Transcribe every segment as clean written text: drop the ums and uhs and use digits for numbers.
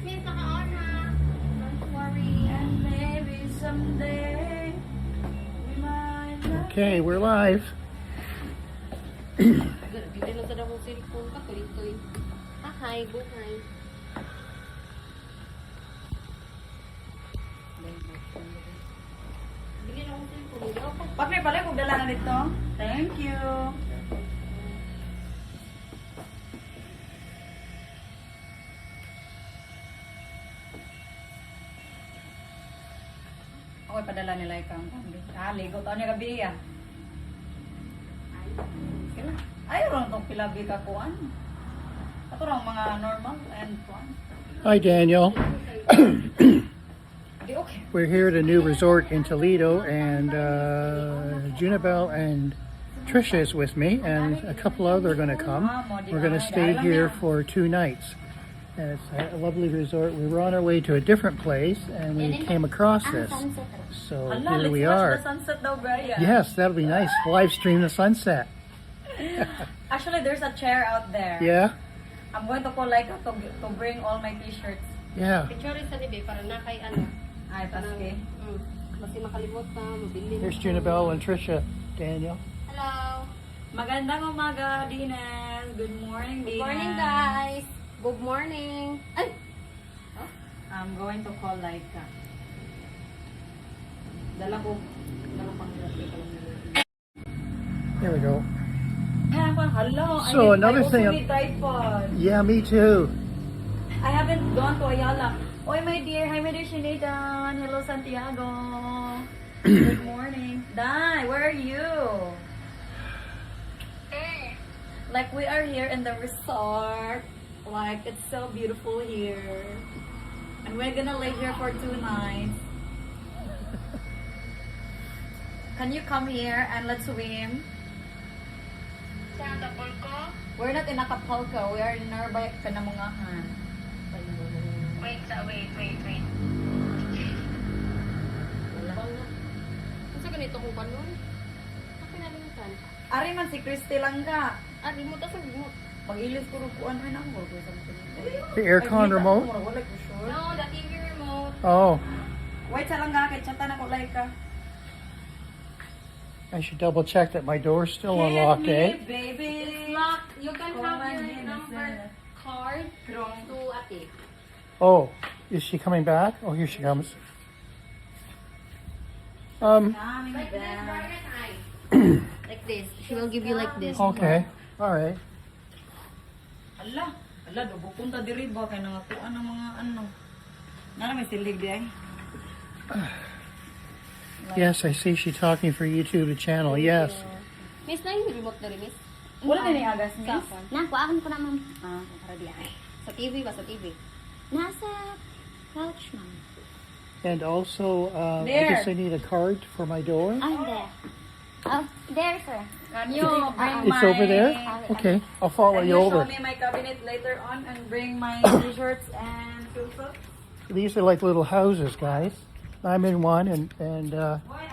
Miss, naka-on ha. Don't worry. And maybe someday we might not. Okay, we're live. Bili lang sa dakong cellphone ka, tuloy-tuloy. Hi, buhay. Bili lang akong cellphone. Partner pala, kung dala na dito. Thank you. Okay, padala nila ikang ligo to niya gabi ah. Ayaw lang itong pilabi ka kuan. Ito lang mga normal and kuan. Hi, Daniel. Di okay. We're here at a new resort in Toledo, and Junibel and Trisha is with me, and a couple other are going to come. We're going to stay here for 2 nights. And it's a lovely resort. We were on our way to a different place, and we came across this. So here we are. The sunset daw, Brian. Yes, that'll be nice. Live stream the sunset. Actually, there's a chair out there. Yeah? I'm going to call like to bring all my t-shirts. Yeah. Picture rin sa libe para na kay ano. Ay, paske. Kasi makalimot ka, mabili. Here's Junibel and Trisha. Daniel. Hello. Magandang umaga, Dinas. Good morning, Dinas. Good morning, guys. Good morning. Ay! I'm going to call like dala ko pang Here we go. Hello. So, another thing- I also need tripod. Yeah, me too. I haven't gone to Ayala. Oy, my dear. Hi, my dear Shinidan. Hello, Santiago. Good morning. Dai, where are you? Like, we are here in the resort. Like, it's so beautiful here. And we're gonna live here for 2 nights. Can you come here and let's swim? We're not in Acapulco. We are in nearby Kanamungahan. Wait. Kasi ganito kung panon. Kasi nalimutan. Ari man si Christy lang ka. Remote sa remote. Pag-ilis ko rupuan rin ako. The aircon remote? No, the TV remote. Oh, Wait sa lang ka. Chata na ko like ka. I should double check that my door's still unlocked, eh? Baby. It's locked. You can Oh have my your goodness. number card to ate. Oh, is she coming back? Oh, here she comes. Coming Like this, back. Brian, eye. Like this. She will give you like this. Okay, all right. Ala, dugo punta diri ba kay nangakuan ng mga ano. Nara may silig di ay. Yes, I see she talking for YouTube channel. Yes. Miss, na yung remote na rin, Miss. Wala na ni agas ni. Nakuhaan ko na, ma'am. Para di ay. Sa TV ba? Sa TV? Nasa couch, ma'am. And also, I There. guess I need a card for my door. There. Oh, there, sir. Can you bring It's my... over there? Okay, I'll follow Can you you over. show me my cabinet later on and bring my t-shirts and swimsuits? These are like little houses, guys. I'm in one, and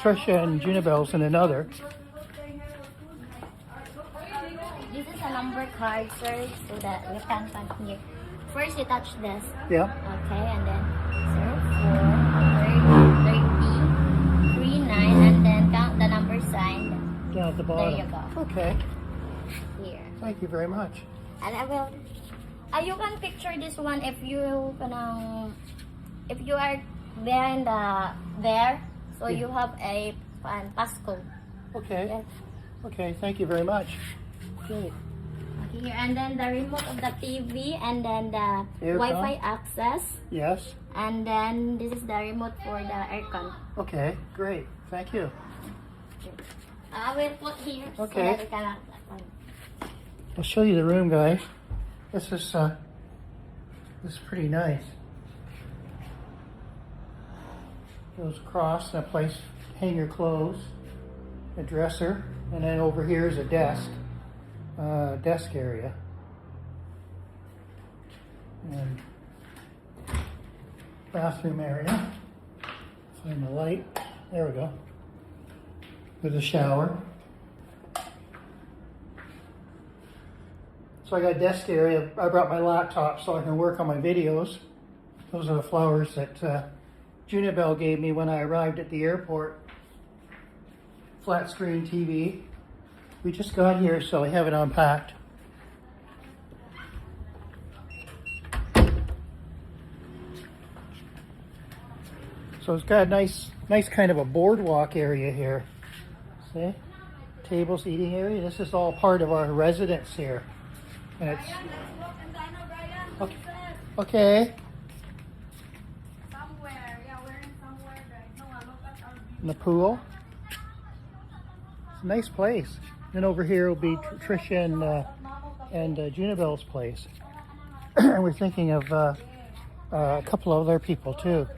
Trisha and Junibel's in another. This is a number card, sir, so that you can continue. First, you touch this. Yeah. Okay, and then, sir, 4, 30, 39, and then count the number sign Down at the There bottom. you go. Okay. here. Thank you very much. And I will, you can picture this one if you are there in there, so Yeah. you have a passcode. Okay. Yes. Okay. Thank you very much. Okay. Here, and then the remote of the TV, and then the Aircon. Wi-Fi access, Yes. and then this is the remote for the aircon. Okay. Great. Thank you. I will put here Okay. so that we can. I'll show you the room, guys. This is pretty nice. Goes across, and a place to hang your clothes, a dresser, and then over here is a desk area. And bathroom area. Find the light. There we go. With a shower. So I got a desk area. I brought my laptop so I can work on my videos. Those are the flowers that Junibel gave me when I arrived at the airport. Flat screen TV. We just got here, so I have it unpacked. So it's got a nice kind of a boardwalk area here. See? Tables, eating area. This is all part of our residence here. And it's okay. Okay. Somewhere. Yeah, we're in somewhere, guys. No, look at our view. In the pool. It's a nice place. Then over here will be Trisha and Junibel's place. And we're thinking of a couple of other people too.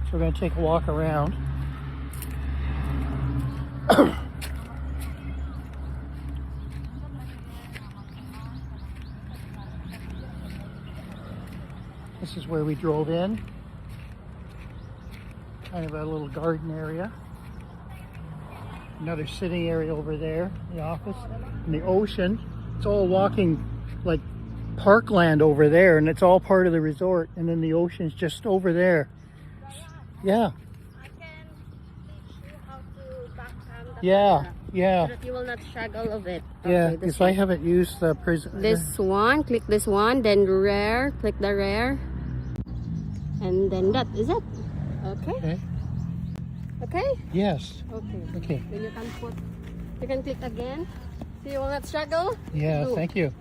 So we're going to take a walk around. This is where we drove in. Kind of a little garden area. Another sitting area over there, the office. And the ocean. It's all walking like parkland over there, and it's all part of the resort. And then the ocean's just over there. Yeah. I can teach you how to backhand the Yeah. camera, Yeah. so that you will not struggle of it. Yeah. Okay, Because I haven't used the prison. this one, click this one, then rare, click the rare, and then that is it. Okay. Okay. Okay. Yes. Okay. Okay. Then you can click again. So you will not struggle. Yeah. Do. Thank you.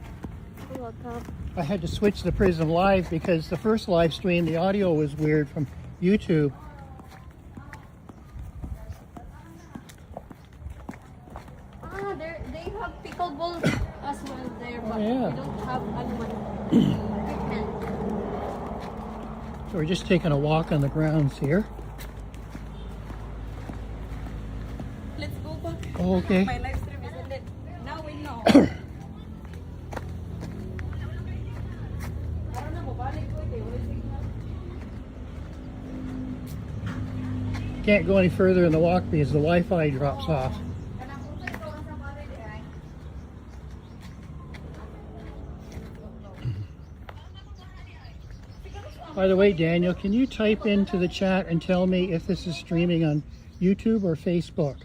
You're welcome. I had to switch to Prism Live because the first live stream, the audio was weird from YouTube. They have pickleball as well there, but Yeah. they don't have equipment. So we're just taking a walk on the grounds here. Let's go back. Oh, okay. My live stream is ended. Now we know. Can't go any further in the walk because the Wi-Fi drops off. By the way, Daniel, can you type into the chat and tell me if this is streaming on YouTube or Facebook?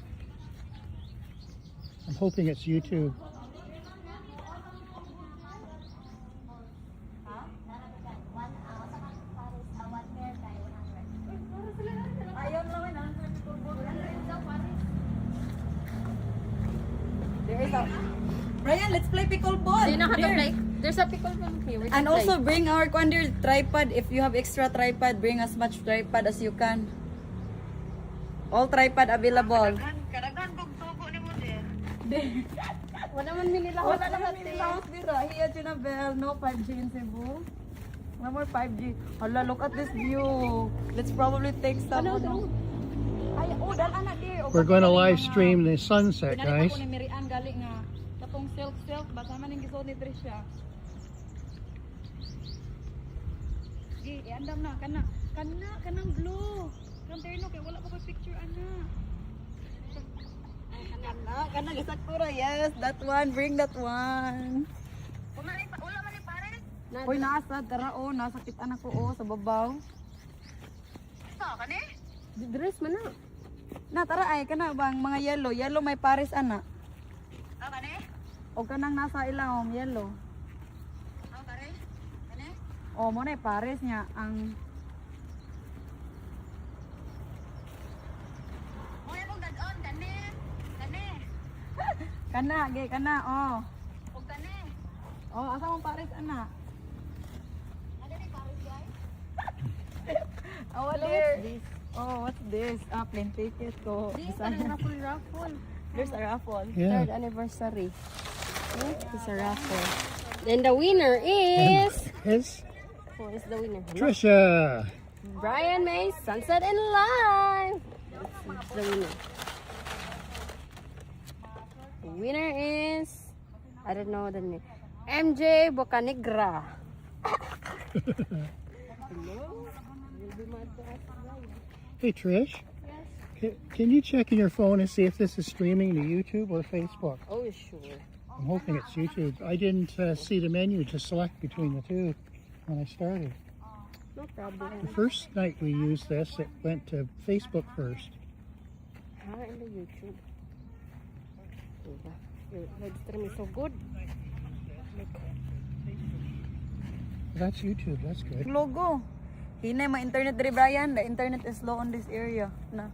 I'm hoping it's YouTube. There is a... Brian, let's play pickleball. Do you know how to There. play? There's a pickleball here. We can And play. also bring our tripod. If you have extra tripod, bring as much tripod as you can. All tripod available. Wala naman minila. Wala naman nilahos dito. Hiya, Junabel. No 5G in Cebu. No more 5G. Hala, look at this view. Let's probably take some. Ay, oh, dalan na dear. We're going to live stream the sunset, Pinalik guys. ako ni Mirian galing nga. Katong silk. Basta man yung gisod ni Tricia. Di, iandam na. Kanang blue. Kanang terno. Kaya wala pa ko picture, ana. Kanang isaktura. Yes, that one. Bring that one. Wala man ni pare. Hoy, nasa. Tara, oh. Nasakitan ako, oh. Sa babaw. Sa, kani? Dress man na. Na, tara ay. Kana bang mga yellow. Yellow may pares, ana. Kani? O kanang nasa ilawom, yellow. Kani? O, mo na pares niya. Ang... Kana, gay, kana, oh. O, kani. Oh, asa mong pares, ana? Ano ni pares, guys? Oh, what this? Oh, what's this? Ah, plane ticket ko. This is raffle. There's a raffle. Yeah. Third anniversary. It's a raffle. Then the winner is... Yes. Who is the winner? Trisha. Brian May, Sunset and Live. That's the winner. The winner is... I don't know the name. MJ Bocanegra. Hello? You'll be my boss, Brian. Hey, Trish. Can you check in your phone and see if this is streaming to YouTube or Facebook? Oh, sure. I'm hoping it's YouTube. I didn't see the menu to select between the two when I started. No problem. The first night we used this, it went to Facebook first. Ah, in the YouTube. Diba? Your live stream is so good. Look. That's YouTube, that's good. Logo. Hinay ma internet diri Brian. The internet is low on this area. Na.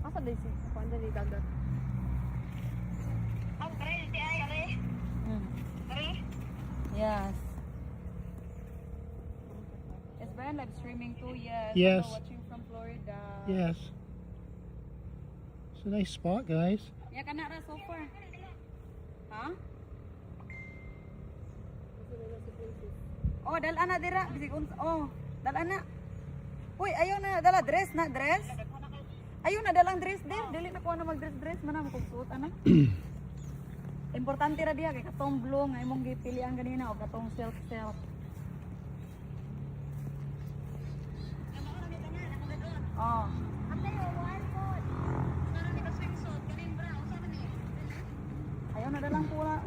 Asa din si? Kuanda di dagat. Yes. Is Brian live streaming too? Yes. Yes. We're watching from Florida. Yes. It's a nice spot, guys. Yeah, kanara so far. Huh? Oh, dala na dira. Bisig oh, dala na. Uy, ayaw na dala dress na dress. Ayaw na dalang dress din. Dili na ko na mag-dress mana mo kung suot ana. Importante ra diha kay katong blue nga imong gipilian ganina o katong self. Oh. Ayaw na dalang pula.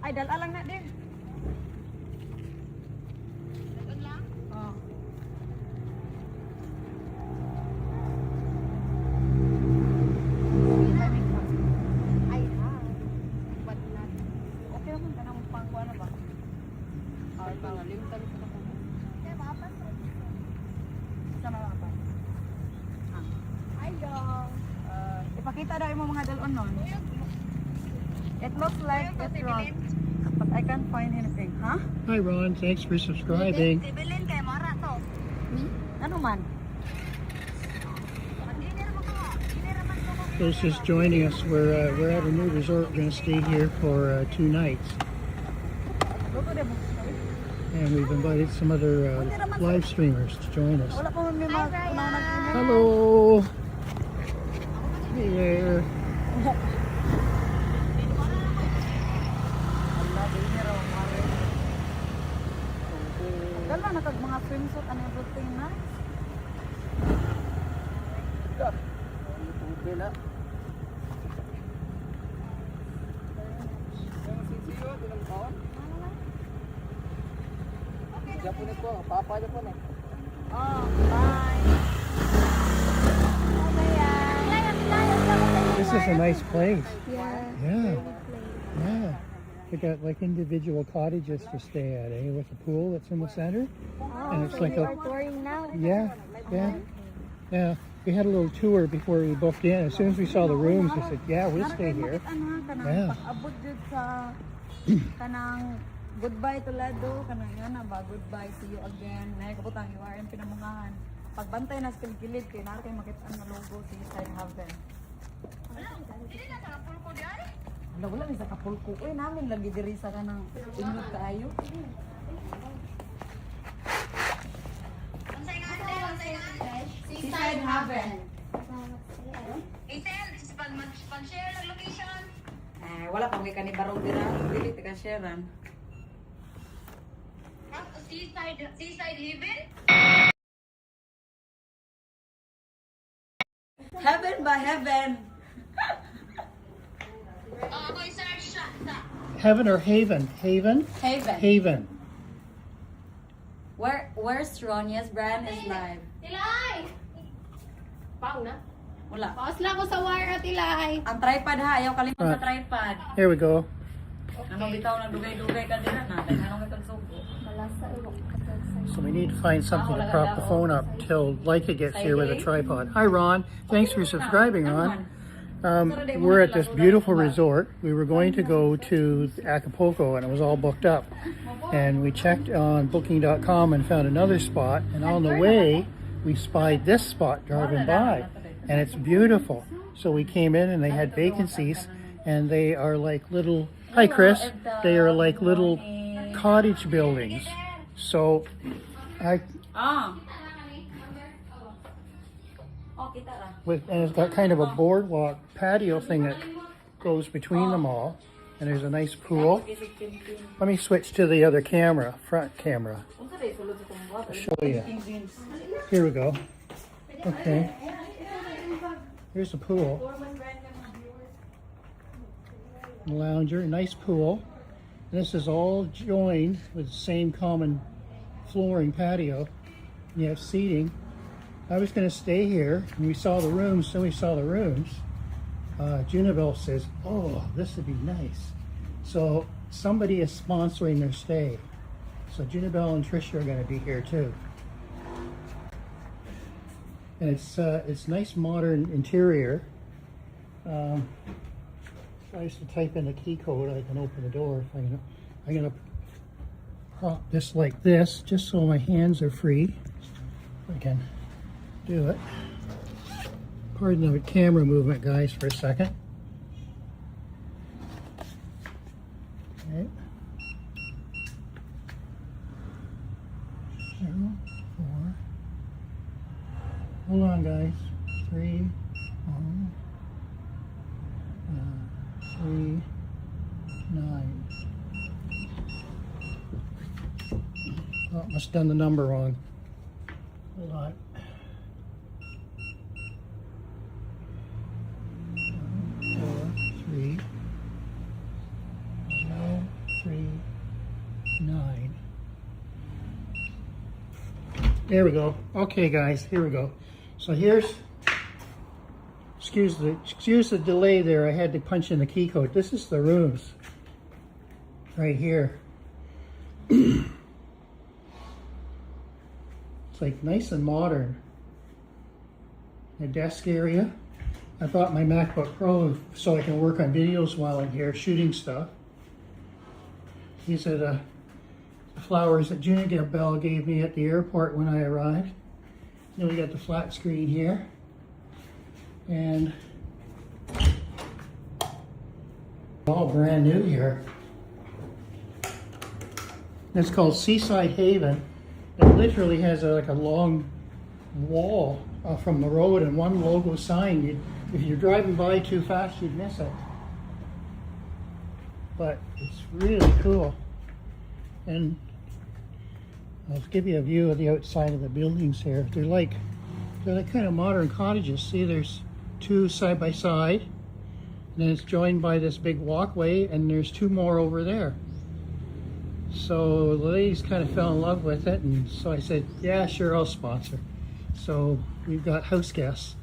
Ay, dala lang na din. Dalan lang? Oh. Ay, ha. But not. Okay naman ka nang pangkuha na ba? Or bang limtan ko na ko. Isa na lang pa. Ay, go. Ipakita daw yung mga dalon nun. It looks like it's wrong. But I can't find anything. Huh? Hi Ron, thanks for subscribing. Sibilin kay Mara to. Ano man? Those just joining us, we're at a new resort. We're going to stay here for 2 nights. Luto de mo. And we've invited some other live streamers to join us. Wala pa man may mga nag-email. Hello! Hey there! Dala na kag mga swimsuit and everything na. Oh, bye. This is a nice place. Yeah. Yeah, yeah. They got like individual cottages to stay at, with a pool that's in the center. And it's like a, Touring now. yeah, yeah, yeah. We had a little tour before we booked in. As soon as we saw the rooms, we said, yeah, we'll stay here. Yeah. Pag-abot jud sa kanang goodbye to Lado, kanang yun na ba, goodbye, see you again. Nay kabutang URM pinamungahan. Pagbantay na sa kilid kay nara kay makita ang logo Seaside Haven. Wala ni sa Kapulko. Uy, namin lagi diri sa kanang inod kaayo. Seaside Haven. Pag-share ng location. Wala pang may kanibarong dira. Dili tika sharean. Seaside Haven? Heaven ba heaven? Ako i-search siya. Heaven or Haven? Haven? Haven. Haven. Where's Ronia's brand is live? Tilay! Pau na. Wala. Paus lang ako sa wire, Tilay. Ang tripod ha, ayaw kalimot sa tripod. Here we go. Anong bitaw na dugay-dugay ka dira na? Anong itagsuko? Malasa ulo. So we need to find something to prop the phone up till Leica gets here with a tripod. Hi Ron, thanks for subscribing Ron. We're at this beautiful resort. We were going to go to Acapulco and it was all booked up. And we checked on booking.com and found another spot. And on the way, we spied this spot driving by. And it's beautiful. So we came in and they had vacancies. And they are like little, hi Chris, they are like little cottage buildings. So I, and it's got kind of a boardwalk patio thing that goes between them all. And there's a nice pool. Let me switch to the other camera, front camera. I'll show you. Here we go. Okay. Here's the pool. lounger, nice pool. And this is all joined with the same common flooring patio. You have seating. I was going to stay here, and we saw the rooms. Junibel says, "Oh, this would be nice." So somebody is sponsoring their stay. So Junibel and Trisha are going to be here too. And it's nice modern interior. If I used to type in the key code, I can open the door. I'm going to prop this like this, just so my hands are free. I can do it. Pardon the camera movement, guys, for a second. Okay. 0, 4. Hold on, guys. 3, 3, 9. Oh, must have done the number wrong. Hold on. 4, 3, 0, 3, 9. There we go. Okay, guys, here we go. So here's, excuse the delay there. I had to punch in the key code. This is the rooms right here. It's like nice and modern. A desk area. I brought my MacBook Pro so I can work on videos while I'm here shooting stuff. These are the flowers that Junibel gave me at the airport when I arrived. Then we got the flat screen here. And all brand new here. It's called Seaside Haven. It literally has like a long wall from the road and one logo sign. If you're driving by too fast, you'd miss it. But it's really cool. And I'll give you a view of the outside of the buildings here. They're like kind of modern cottages. See, there's two side by side, and then it's joined by this big walkway, and there's two more over there. So the ladies kind of fell in love with it, and so I said, yeah, sure, I'll sponsor. So we've got house guests,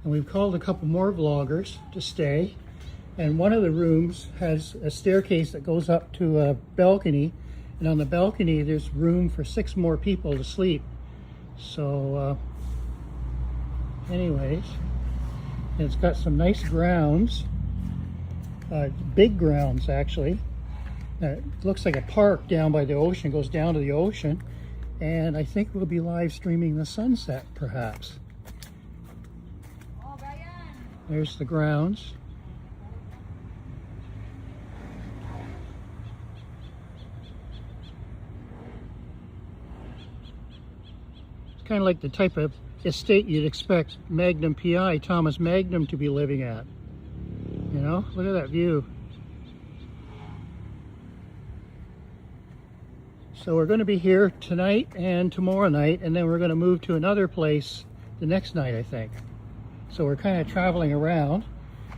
and we've called a couple more vloggers to stay, and one of the rooms has a staircase that goes up to a balcony, and on the balcony there's room for 6 more people to sleep. So anyways, and it's got some nice grounds, big grounds actually. It looks like a park down by the ocean, goes down to the ocean, and I think we'll be live streaming the sunset perhaps. There's the grounds. It's kind of like the type of estate you'd expect Magnum PI, Thomas Magnum, to be living at. You know, look at that view. So we're going to be here tonight and tomorrow night, and then we're going to move to another place the next night, I think. So we're kind of traveling around.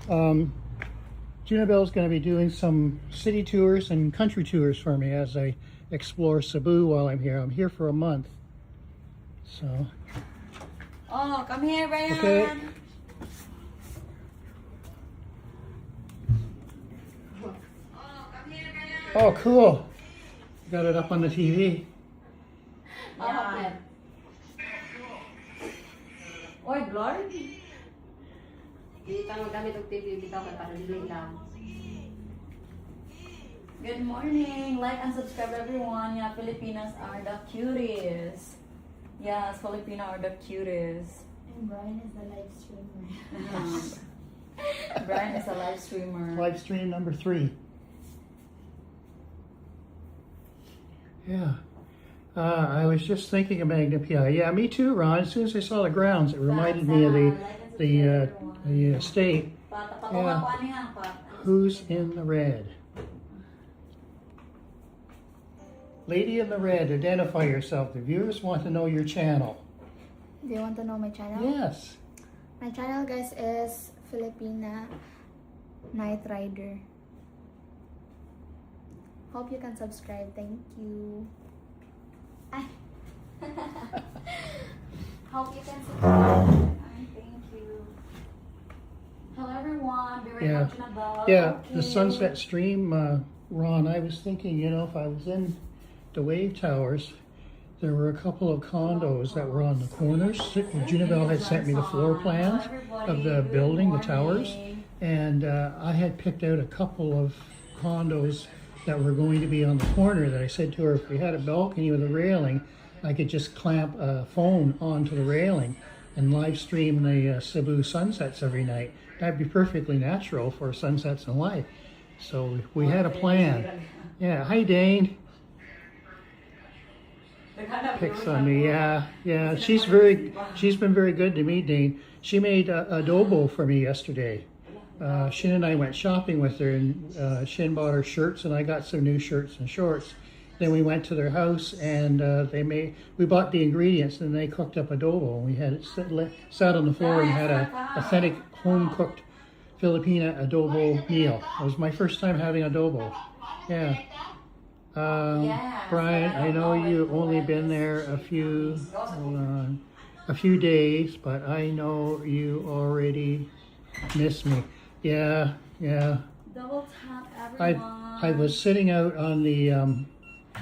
Junibel's going to be doing some city tours and country tours for me as I explore Cebu while I'm here. I'm here for a month. So. Oh, come here, Brian. Okay. Oh, cool. Got it up on the TV. Yeah. Oy, blur. Good morning. Like and subscribe, everyone. Yeah, Filipinas are the cuties. Yes, Filipino are the cuties. And Brian is the live streamer. Brian is a live streamer. Live stream number 3. Yeah. I was just thinking of Magnum PI. Yeah, me too, Ron. As soon as I saw the grounds, it reminded me of the estate. Yeah. Who's in the red? Lady in the red, identify yourself. The viewers want to know your channel. Do you want to know my channel? Yes. My channel, guys, is Filipina Night Rider. Hope you can subscribe. Thank you. Ay. Hope you can subscribe. Thank you. Hello everyone. Be right Yeah. back about. Yeah, the Sunset Stream, Ron, I was thinking, you know, if I was in the Wave Towers, there were a couple of condos that were on the corners. Junibel had sent me the floor plans of the building, the towers, and I had picked out a couple of condos that were going to be on the corner that I said to her, if we had a balcony with a railing, I could just clamp a phone onto the railing and live stream the Cebu sunsets every night. That'd be perfectly natural for sunsets in life. So we had a plan. Yeah, hi Dane. Picks on me, yeah. She's been very good to me, Dane. She made adobo for me yesterday. Shin and I went shopping with her, and Shin bought her shirts, and I got some new shirts and shorts. Then we went to their house, and we bought the ingredients, and they cooked up adobo. We had it sat on the floor and had a authentic home-cooked Filipina adobo meal. It was my first time having adobo. Yeah. Brian, I know you've only been there a few days, but I know you already miss me. Yeah. Double tap everyone. I was sitting out on the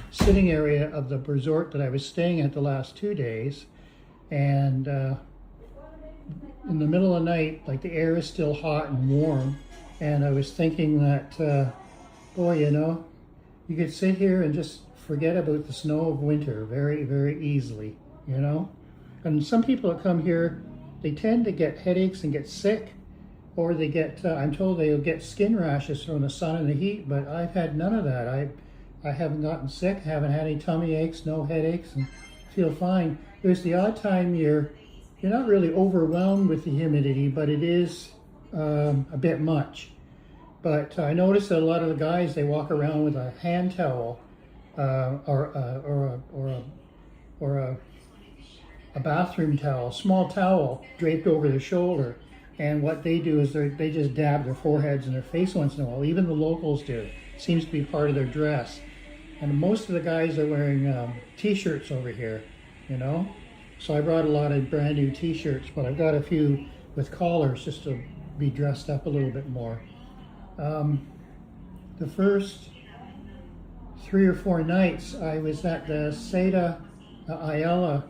sitting area of the resort that I was staying at the last 2 days, and in the middle of the night, like the air is still hot and warm, and I was thinking that, boy, you know, you could sit here and just forget about the snow of winter very, very easily, you know? And some people that come here, they tend to get headaches and get sick, or they get, I'm told they'll get skin rashes from the sun and the heat, but I've had none of that. I haven't gotten sick, haven't had any tummy aches, no headaches, and feel fine. There's the odd time you're not really overwhelmed with the humidity, but it is a bit much. But I noticed that a lot of the guys, they walk around with a hand towel or a bathroom towel, small towel draped over their shoulder. And what they do is they just dab their foreheads and their face once in a while. Even the locals do. It seems to be part of their dress. And most of the guys are wearing t-shirts over here, you know. So I brought a lot of brand new t-shirts, but I've got a few with collars just to be dressed up a little bit more. The first 3 or 4 nights I was at the Seda Ayala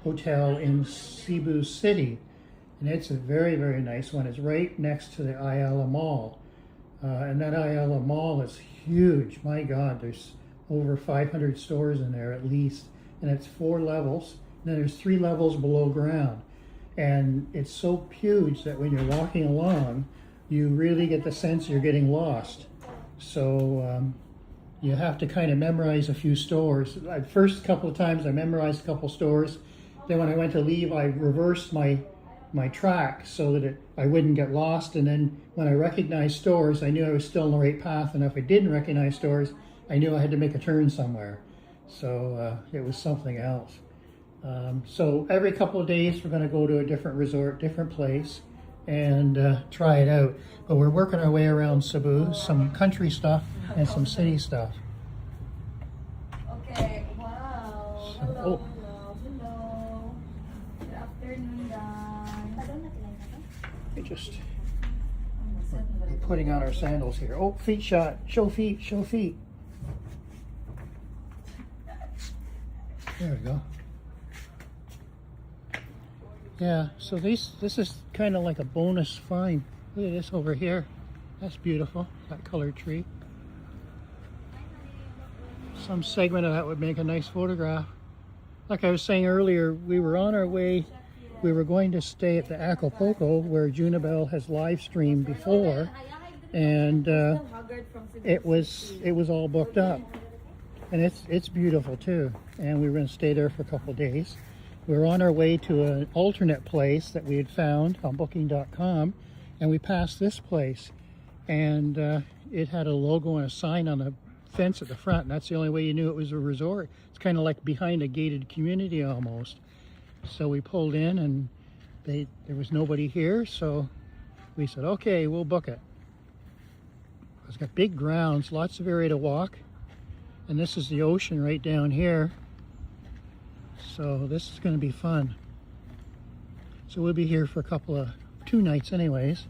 Hotel in Cebu City, and it's a very, very nice one. It's right next to the Ayala Mall, and that Ayala Mall is huge. My God, there's over 500 stores in there at least, and it's 4 levels. And then there's 3 levels below ground, and it's so huge that when you're walking along, you really get the sense you're getting lost. So you have to kind of memorize a few stores. The first couple of times I memorized a couple stores. Then when I went to leave, I reversed my track so that I wouldn't get lost. And then when I recognized stores, I knew I was still on the right path. And if I didn't recognize stores, I knew I had to make a turn somewhere. So it was something else. So every couple of days, we're going to go to a different resort, different place, and try it out. But we're working our way around Cebu, some country stuff and some city stuff. Okay, wow. So, Hello. Good afternoon, guys. We're putting on our sandals here. Oh, feet shot. Show feet, show feet. There we go. Yeah, so this is kind of like a bonus find. Look at this over here. That's beautiful, that colored tree. Some segment of that would make a nice photograph. Like I was saying earlier, we were on our way. We were going to stay at the Acapulco where Junibel has live streamed before, and it was all booked up. And it's beautiful too. And we were going to stay there for a couple of days. We were on our way to an alternate place that we had found on booking.com, and we passed this place, and it had a logo and a sign on the fence at the front, and that's the only way you knew it was a resort. It's kind of like behind a gated community almost. So we pulled in, and there was nobody here, so we said, okay, we'll book it. It's got big grounds, lots of area to walk, And this is the ocean right down here. So this is going to be fun. So we'll be here for 2 nights anyways.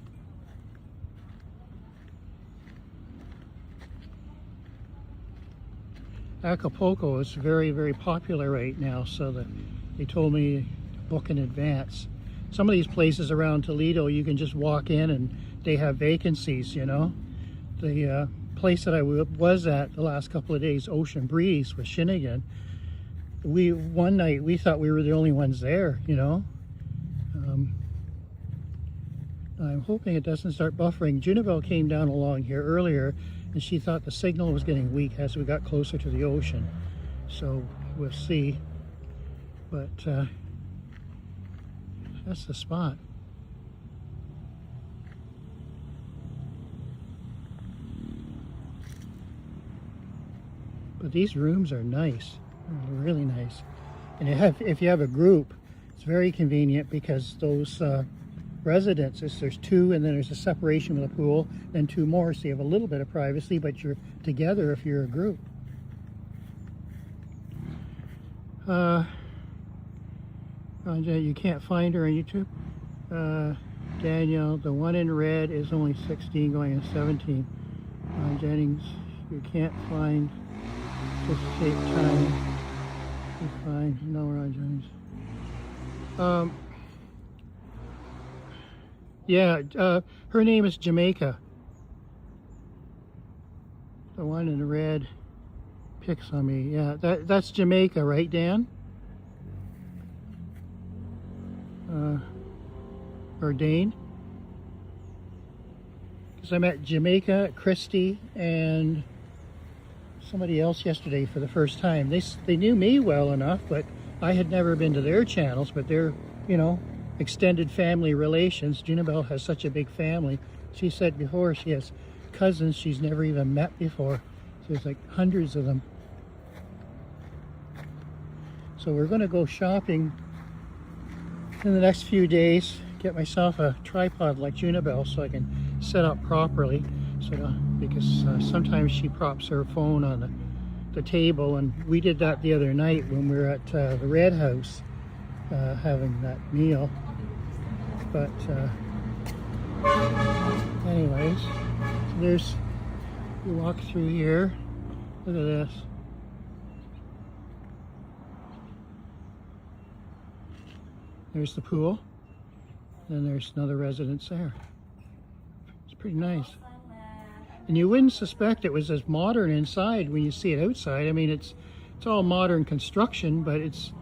Acapulco is very, very popular right now, so they told me to book in advance. Some of these places around Toledo, you can just walk in and they have vacancies, you know. The place that I was at the last couple of days, Ocean Breeze with Shinigan, one night we thought we were the only ones there, you know. I'm hoping it doesn't start buffering. Junibel came down along here earlier and she thought the signal was getting weak as we got closer to the ocean. So we'll see. But that's the spot. But these rooms are nice. They're really nice. And if you have a group, it's very convenient because those residences, there's 2 and then there's a separation with a pool, then 2 more, so you have a little bit of privacy, but you're together if you're a group. You can't find her on YouTube. Daniel, the one in red is only 16 going to 17. Jennings, you can't find, just take time to find. No, Ron Jennings. Yeah, her name is Jamaica. The one in red picks on me. Yeah, that's Jamaica, right, Dan? Or Dane? Because I met Jamaica, Christy, and somebody else yesterday for the first time. They knew me well enough, but I had never been to their channels, but they're, you know, extended family relations. Junibel has such a big family. She said before she has cousins she's never even met before. So there's like hundreds of them. So we're going to go shopping in the next few days. Get myself a tripod like Junibel so I can set up properly. Because sometimes she props her phone on the table, and we did that the other night when we were at the Red House having that meal. But anyways, so you walk through here. Look at this. There's the pool. Then there's another residence there. It's pretty nice. And you wouldn't suspect it was as modern inside when you see it outside. I mean, it's all modern construction, but it's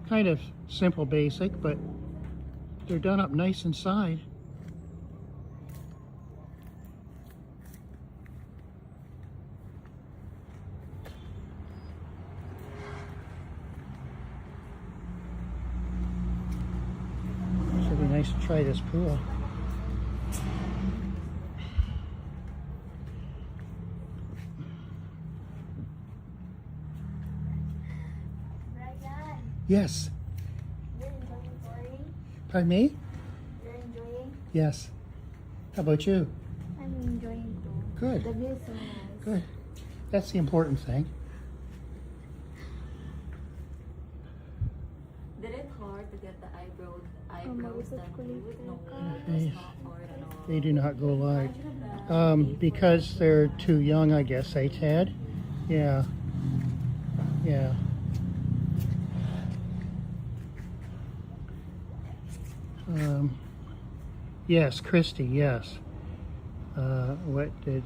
kind of simple, basic, but they're done up nice inside. Should be nice to try this pool. Yes. You're enjoying boring? Pardon me? You're enjoying? Yes. How about you? I'm enjoying too. Good. The view is so nice. Good. That's the important thing. Did it hard to get the eyebrows done? No, They, it's not hard at all. they do not go live. Because they're too young, I guess, eh, Ted? Yeah. Yeah. Yes, Christy, yes. What did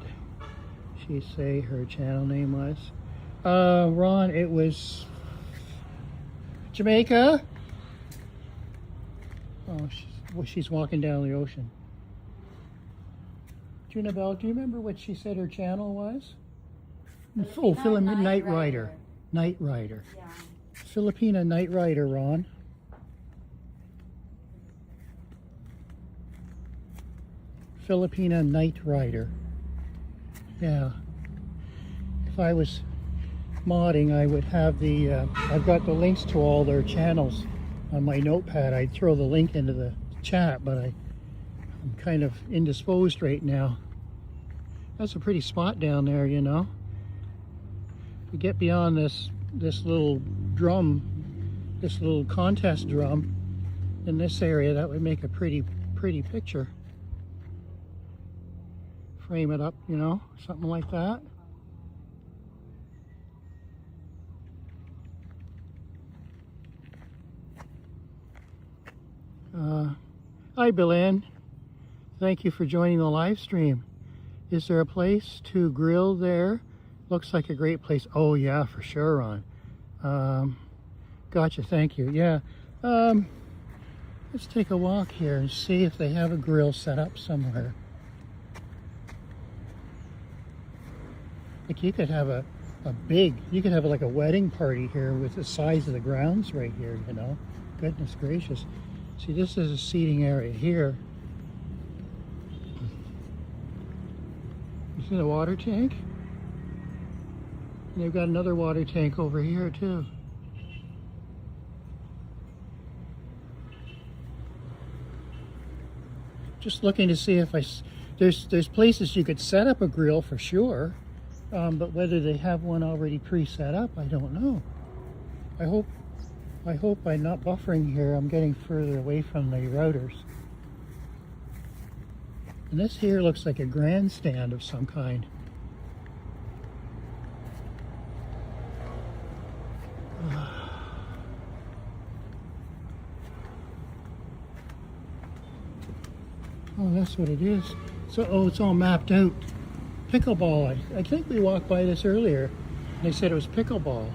she say her channel name was? Ron, it was Jamaica. Oh, she's walking down the ocean. Junibel, do you remember what she said her channel was? Oh, Filipina Night Rider. Night Rider. Yeah. Filipina Night Rider, Ron. Filipina Night Rider. Yeah. If I was modding, I would have I've got the links to all their channels on my notepad. I'd throw the link into the chat, but I'm kind of indisposed right now. That's a pretty spot down there, you know. you get beyond this little drum, this little contest drum in this area, that would make a pretty picture. Frame it up, you know, something like that. Hi, Belen. Thank you for joining the live stream. Is there a place to grill there? Looks like a great place. Oh yeah, for sure, Ron. Gotcha, thank you. Yeah. Let's take a walk here and see if they have a grill set up somewhere. Like you could have you could have like a wedding party here with the size of the grounds right here, you know. Goodness gracious. See, this is a seating area here. You see the water tank? And they've got another water tank over here too. Just looking to see if there's places you could set up a grill for sure, but whether they have one already pre-set up, I don't know. I hope by not buffering here, I'm getting further away from the routers. And this here looks like a grandstand of some kind. Oh, that's what it is. So, oh, it's all mapped out. Pickleball. I think we walked by this earlier. They said it was pickleball.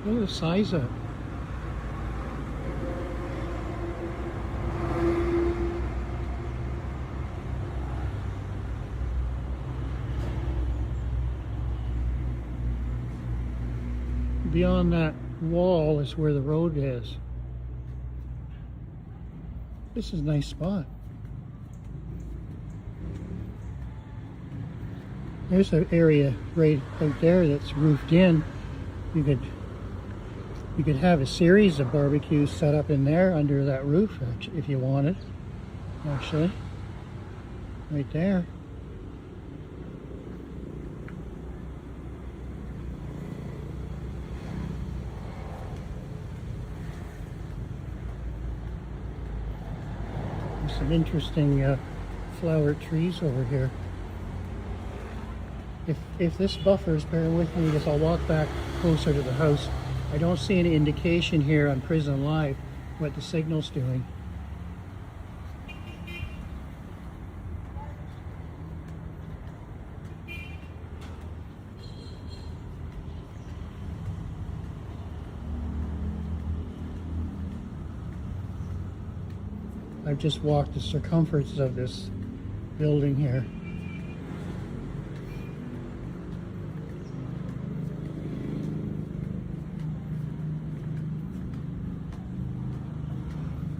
Look at the size of it. Beyond that wall is where the road is. This is a nice spot. There's an area right out there that's roofed in. You could have a series of barbecues set up in there under that roof if you wanted. Actually, right there. There's some interesting flower trees over here. If this buffers, bear with me as I'll walk back closer to the house. I don't see any indication here on Prison Live what the signal's doing. I've just walked the circumference of this building here.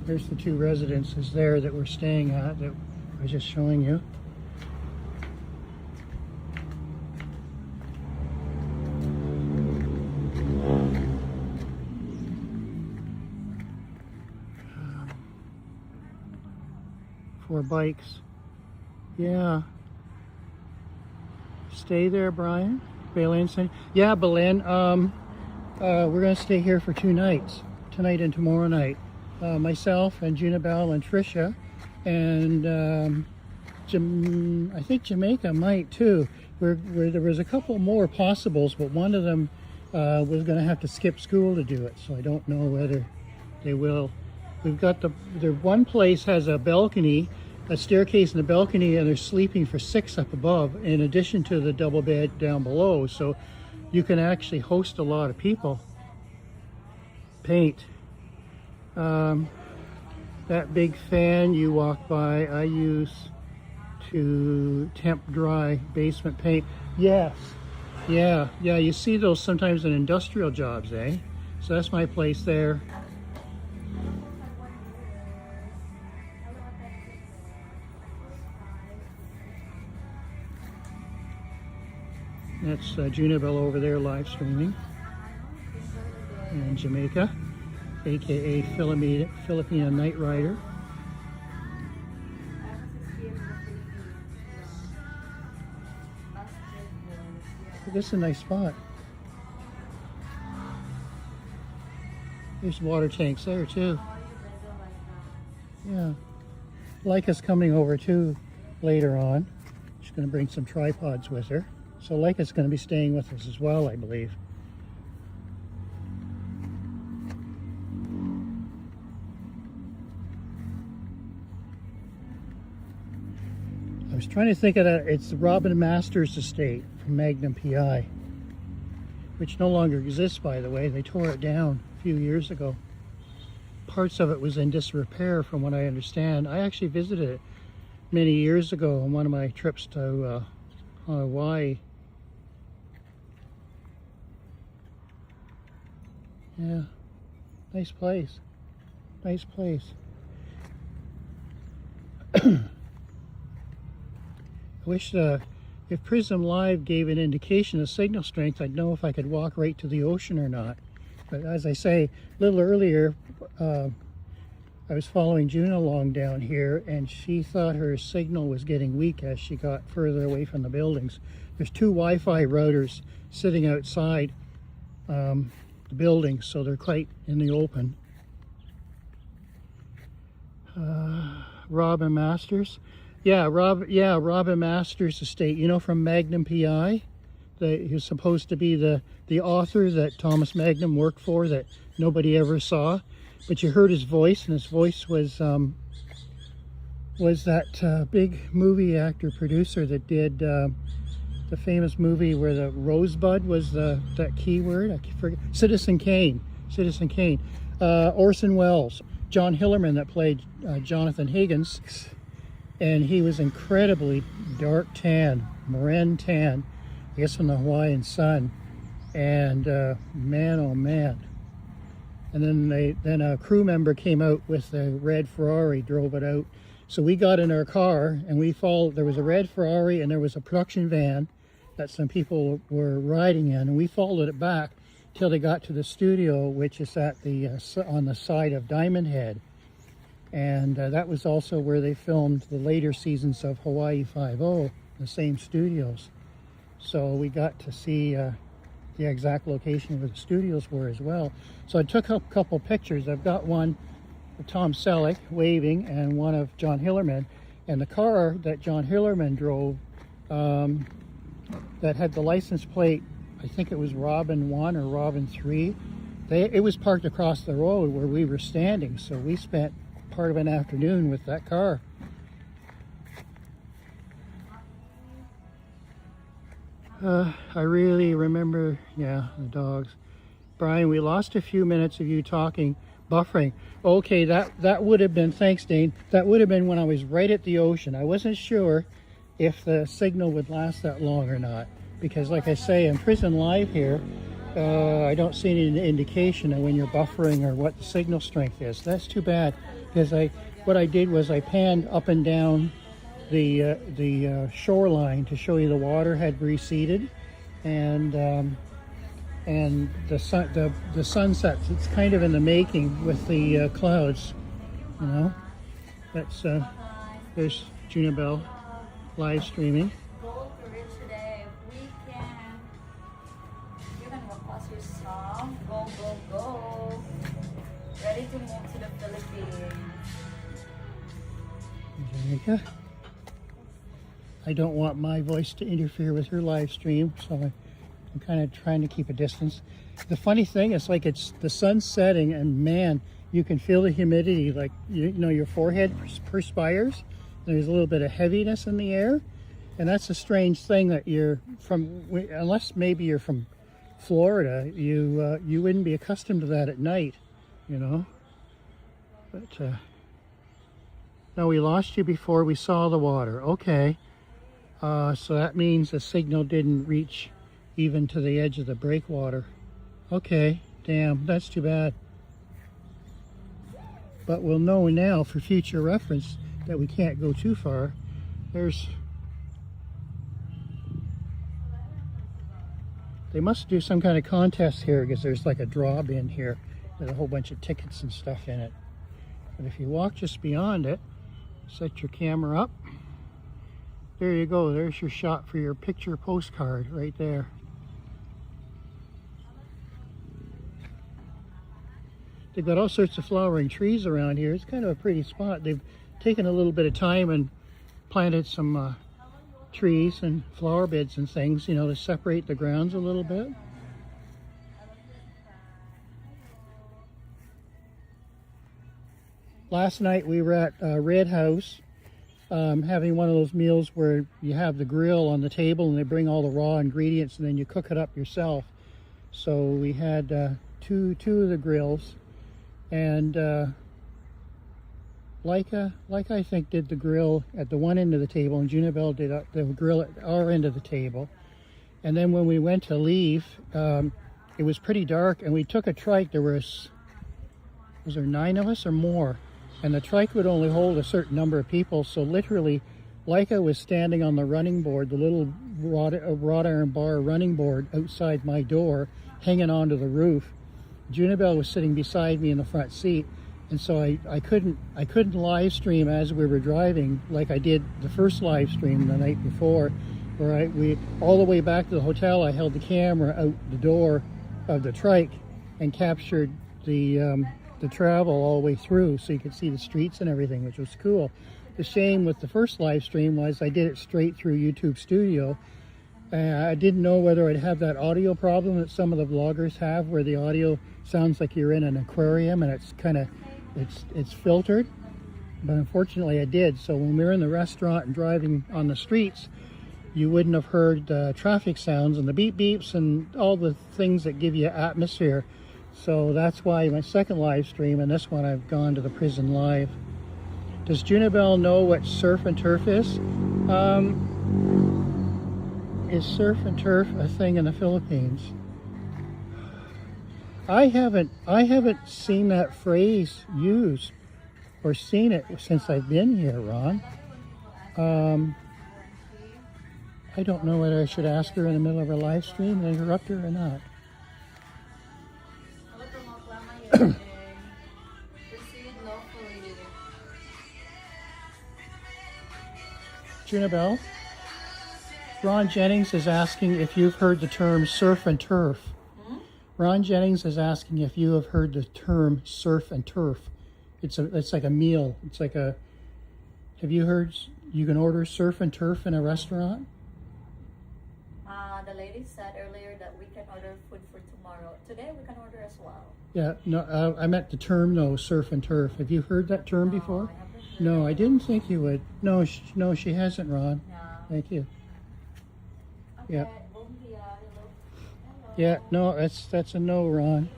There's the two residences there that we're staying at that I was just showing you. For bikes. Yeah. Stay there, Brian. Belen said, yeah, Belen. We're going to stay here for 2 nights. Tonight and tomorrow night. Myself and Junabelle and Tricia, and I think Jamaica might too. There was a couple more possibles, but one of them was going to have to skip school to do it, so I don't know whether they will. We've got the one place has a balcony, a staircase and a balcony, and they're sleeping for 6 up above, in addition to the double bed down below, so you can actually host a lot of people. Paint. That big fan you walk by, I use to temp dry basement paint. Yes, yeah, you see those sometimes in industrial jobs, eh? So that's my place there. That's Junabelle over there live streaming. And Jamaica, aka Filipina Night Rider. This is a nice spot. There's water tanks there too. Yeah. Leica's coming over too later on. She's going to bring some tripods with her. So Leica's going to be staying with us as well, I believe. I was trying to think of that. It's the Robin Masters estate from Magnum PI, which no longer exists, by the way. They tore it down a few years ago. Parts of it was in disrepair from what I understand. I actually visited it many years ago on one of my trips to Hawaii. Yeah, nice place. Nice place. I wish if Prism Live gave an indication of signal strength, I'd know if I could walk right to the ocean or not. But as I say, a little earlier, I was following June along down here, and she thought her signal was getting weak as she got further away from the buildings. There's two Wi-Fi routers sitting outside the building, so they're quite in the open. Robin Masters. Yeah, Robin Masters estate, you know, from Magnum PI. He was supposed to be the author that Thomas Magnum worked for that nobody ever saw. But you heard his voice, and his voice was that big movie actor producer that did the famous movie where the rosebud was that key word. I forget. Citizen Kane. Citizen Kane. Orson Welles. John Hillerman that played Jonathan Higgins. And he was incredibly dark tan, Marin tan, I guess from the Hawaiian sun. And man, oh man. And then a crew member came out with a red Ferrari, drove it out. So we got in our car and we followed. There was a red Ferrari and there was a production van that some people were riding in, and we followed it back till they got to the studio, which is at the on the side of Diamond Head. And that was also where they filmed the later seasons of Hawaii Five-0, the same studios. So we got to see the exact location where the studios were as well. So I took a couple pictures. I've got one of Tom Selleck waving and one of John Hillerman. And the car that John Hillerman drove that had the license plate, I think it was Robin 1 or Robin 3. It was parked across the road where we were standing. So we spent part of an afternoon with that car. I really remember, yeah, the dogs. Brian, we lost a few minutes of you talking, buffering. Okay, that would have been, thanks Dane, that would have been when I was right at the ocean. I wasn't sure if the signal would last that long or not, because like I say, in Prison Live here, I don't see any indication of when you're buffering or what the signal strength is. That's too bad, because what I did was I panned up and down the shoreline to show you the water had receded, and the sunsets. It's kind of in the making with the clouds, you know. That's there's Junabelle live streaming. Go to Rich today. We can. You can request your song. Go, go, go. Ready to move to the Philippines. Jamaica. I don't want my voice to interfere with her live stream, so I'm kind of trying to keep a distance. The funny thing is, like, it's the sun setting, and man, you can feel the humidity. Like, you know, your forehead perspires. There's a little bit of heaviness in the air, and that's a strange thing that you're from. Unless maybe you're from Florida, you wouldn't be accustomed to that at night, you know. But no, we lost you before we saw the water. Okay, so that means the signal didn't reach even to the edge of the breakwater. Okay, damn, that's too bad. But we'll know now for future reference that we can't go too far. They must do some kind of contest here, because there's like a draw bin here with a whole bunch of tickets and stuff in it. But if you walk just beyond it, set your camera up. There you go. There's your shot for your picture postcard right there. they've got all sorts of flowering trees around here. It's kind of a pretty spot. They've taken a little bit of time and planted some trees and flower beds and things, you know, to separate the grounds a little bit. Last night we were at Red House having one of those meals where you have the grill on the table and they bring all the raw ingredients and then you cook it up yourself. So we had two of the grills, and Leica I think did the grill at the one end of the table, and Junibel did the grill at our end of the table. And then when we went to leave, it was pretty dark, and we took a trike. Was there 9 of us or more? And the trike would only hold a certain number of people, so literally Leica was standing on the running board, the little wrought iron bar running board outside my door, hanging onto the roof. Junibel was sitting beside me in the front seat, and so I couldn't live stream as we were driving like I did the first live stream the night before, where we all the way back to the hotel I held the camera out the door of the trike and captured the travel all the way through, so you could see the streets and everything, which was cool. The shame with the first live stream was I did it straight through YouTube Studio. I didn't know whether I'd have that audio problem that some of the vloggers have, where the audio sounds like you're in an aquarium and it's kind of it's filtered. But unfortunately I did. So when we were in the restaurant and driving on the streets, you wouldn't have heard traffic sounds and the beep beeps and all the things that give you atmosphere. So that's why my second live stream, and this one I've gone to the prison live. Does Junibel know what surf and turf is? Is surf and turf a thing in the Philippines? I haven't seen that phrase used or seen it since I've been here, Ron. I don't know whether I should ask her in the middle of her live stream and interrupt her or not. Junibel, Ron Jennings is asking if you've heard the term surf and turf. Ron Jennings is asking if you have heard the term surf and turf. It's like a meal. It's like a. Have you heard you can order surf and turf in a restaurant? The lady said earlier that we can order food for tomorrow. Today we can order as well. Yeah, no, I meant the term though, surf and turf. Have you heard that term before? I haven't heard No, it. I didn't think you would. No, no, she hasn't, Ron. No. Thank you. Okay. Yeah. Hello. Hello. Yeah, no, that's a no, Ron.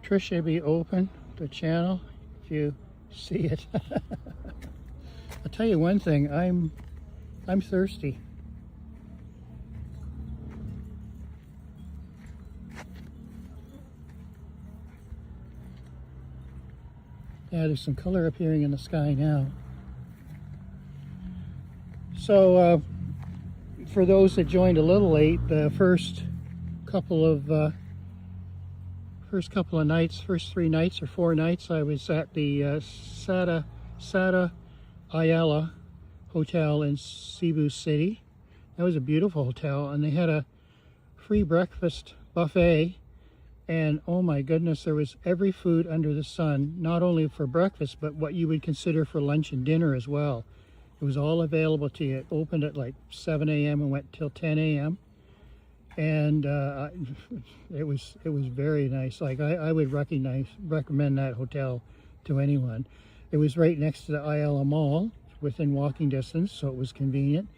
Trisha, be open the channel if you see it. I'll tell you one thing, I'm thirsty. Yeah, there's some color appearing in the sky now. So, for those that joined a little late, the first couple of nights, first 3 nights or 4 nights, I was at the Sada Ayala Hotel in Cebu City. That was a beautiful hotel, and they had a free breakfast buffet. And oh my goodness, there was every food under the sun, not only for breakfast, but what you would consider for lunch and dinner as well. It was all available to you. It opened at like 7 a.m. and went till 10 a.m. And it was very nice. Like I would recommend that hotel to anyone. It was right next to the Ayala Mall, within walking distance, so it was convenient.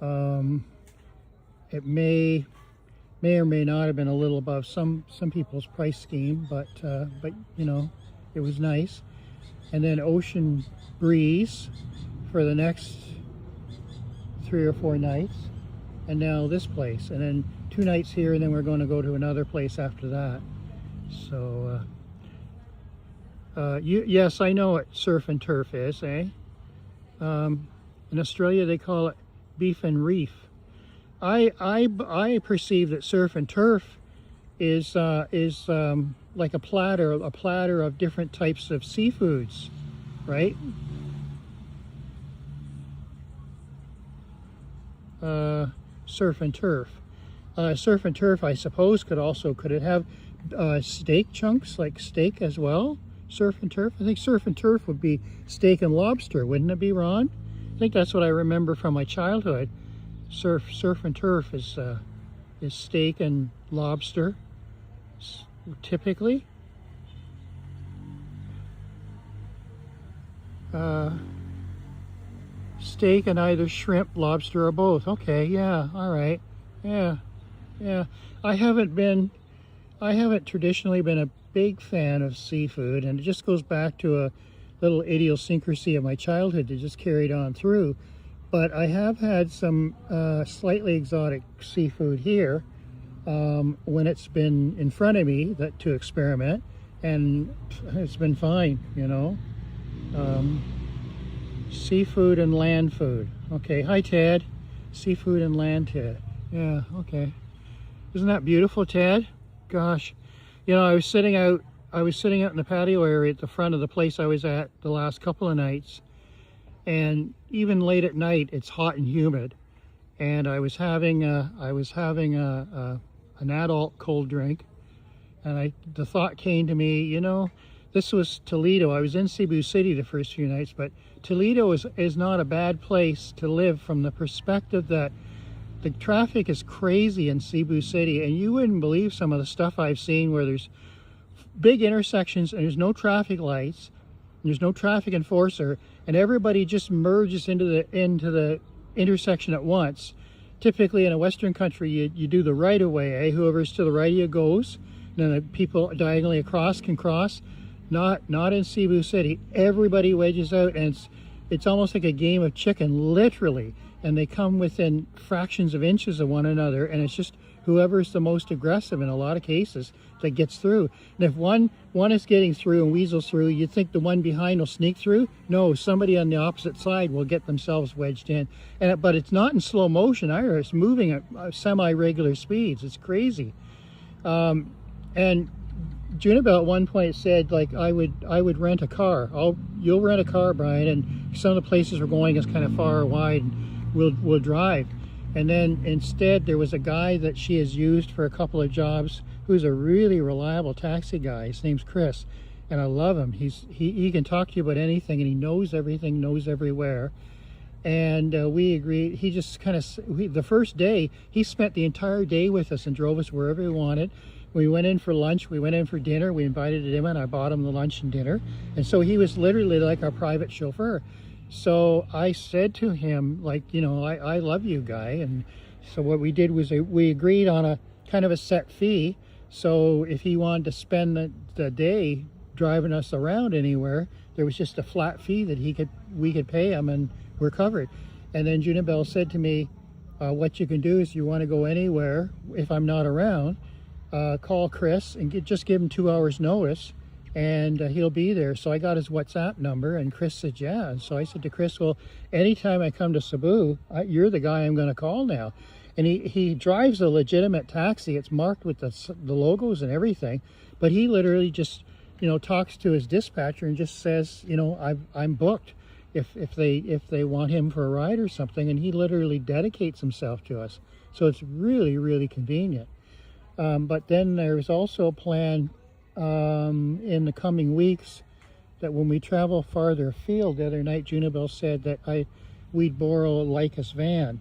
It may or may not have been a little above some people's price scheme, but you know, it was nice. And then Ocean Breeze for the next 3 or 4 nights, and now this place, and then 2 nights here, and then we're going to go to another place after that. So yes, I know what surf and turf is, eh? In Australia they call it beef and reef. I perceive that surf and turf is like a platter of different types of seafoods, right? surf and turf. Surf and turf, I suppose, could it have steak chunks, like steak as well? Surf and turf? I think surf and turf would be steak and lobster, wouldn't it be, Ron? I think that's what I remember from my childhood. Surf and turf is steak and lobster, typically. Steak and either shrimp, lobster, or both. Okay, yeah, all right. Yeah. I haven't traditionally been a big fan of seafood, and it just goes back to a little idiosyncrasy of my childhood that just carried on through. But I have had some slightly exotic seafood here when it's been in front of me to experiment, and it's been fine, you know. Seafood and land food. Okay, hi Ted. Seafood and land, Ted. Yeah, okay. Isn't that beautiful, Ted? Gosh, you know, I was sitting out in the patio area at the front of the place I was at the last couple of nights, and even late at night it's hot and humid, and I was having an adult cold drink, and the thought came to me, you know, this was Toledo. I was in Cebu City the first few nights, but Toledo is not a bad place to live from the perspective that the traffic is crazy in Cebu City, and you wouldn't believe some of the stuff I've seen where there's big intersections and there's no traffic lights, there's no traffic enforcer, and everybody just merges into the intersection at once. Typically in a Western country, you do the right of way, whoever's to the right of you goes, and then the people diagonally across can cross. Not in Cebu City. Everybody wedges out, and it's almost like a game of chicken, literally. And they come within fractions of inches of one another, and it's just whoever's the most aggressive in a lot of cases that gets through. And if one is getting through and weasels through, you'd think the one behind will sneak through. No, somebody on the opposite side will get themselves wedged in. But it's not in slow motion either. It's moving at semi-regular speeds. It's crazy. And Junibel at one point said, like, I would rent a car. You'll rent a car, Brian, and some of the places we're going is kind of far wide, and we'll drive. And then instead there was a guy that she has used for a couple of jobs who's a really reliable taxi guy. His name's Chris, and I love him. He can talk to you about anything, and he knows everything, knows everywhere. And we agreed. He just kind of, the first day, he spent the entire day with us and drove us wherever we wanted. We went in for lunch, we went in for dinner, we invited him in, I bought him the lunch and dinner. And so he was literally like our private chauffeur. So I said to him, like, you know, I love you, guy. And so what we did was we agreed on a kind of a set fee. So if he wanted to spend the day driving us around anywhere, there was just a flat fee that we could pay him, and we're covered. And then Junibel said to me, what you can do is you want to go anywhere, if I'm not around, call Chris and just give him 2 hours notice, and he'll be there. So I got his WhatsApp number, and Chris said, yeah. And so I said to Chris, well, anytime I come to Cebu, you're the guy I'm going to call now. And he drives a legitimate taxi. It's marked with the logos and everything, but he literally just, you know, talks to his dispatcher and just says, you know, I'm booked if they want him for a ride or something, and he literally dedicates himself to us. So it's really, really convenient. But then there's also a plan in the coming weeks that when we travel farther afield. The other night Junibel said that we'd borrow Leica's van.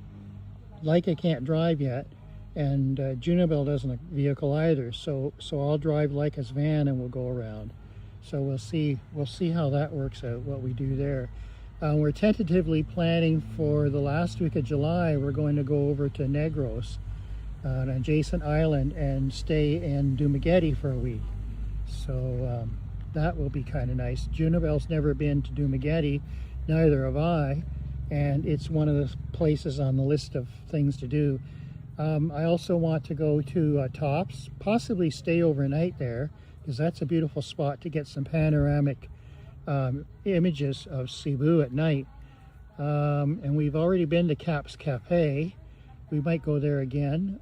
Leica can't drive yet, and Junibel doesn't have a vehicle either, so I'll drive Leica's van and we'll go around. So we'll see how that works out, what we do there. We're tentatively planning for the last week of July. We're going to go over to Negros, an adjacent island, and stay in Dumaguete for a week. So that will be kind of nice. Junibel's never been to Dumaguete, neither have I, and it's one of the places on the list of things to do. I also want to go to Tops, possibly stay overnight there, because that's a beautiful spot to get some panoramic images of Cebu at night. And we've already been to Caps Cafe. We might go there again.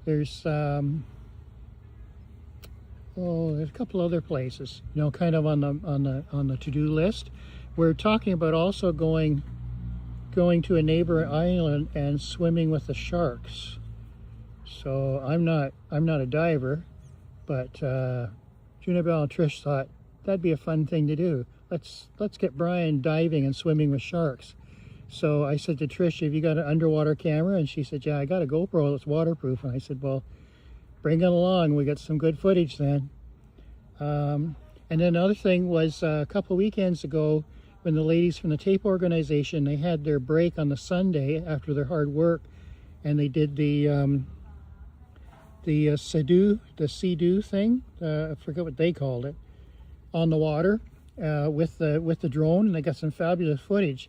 There's a couple other places, you know, kind of on the to-do list. We're talking about also going going to a neighboring island and swimming with the sharks. So I'm not a diver, but Junabelle and Trish thought that'd be a fun thing to do. Let's get Brian diving and swimming with sharks. So I said to Trish, have you got an underwater camera? And she said, yeah, I got a GoPro that's waterproof. And I said, well, bring it along. We got some good footage then. And then another thing was a couple of weekends ago, when the ladies from the tape organization, they had their break on the Sunday after their hard work, and they did the Sea-Doo thing, I forget what they called it, on the water with the drone, and they got some fabulous footage.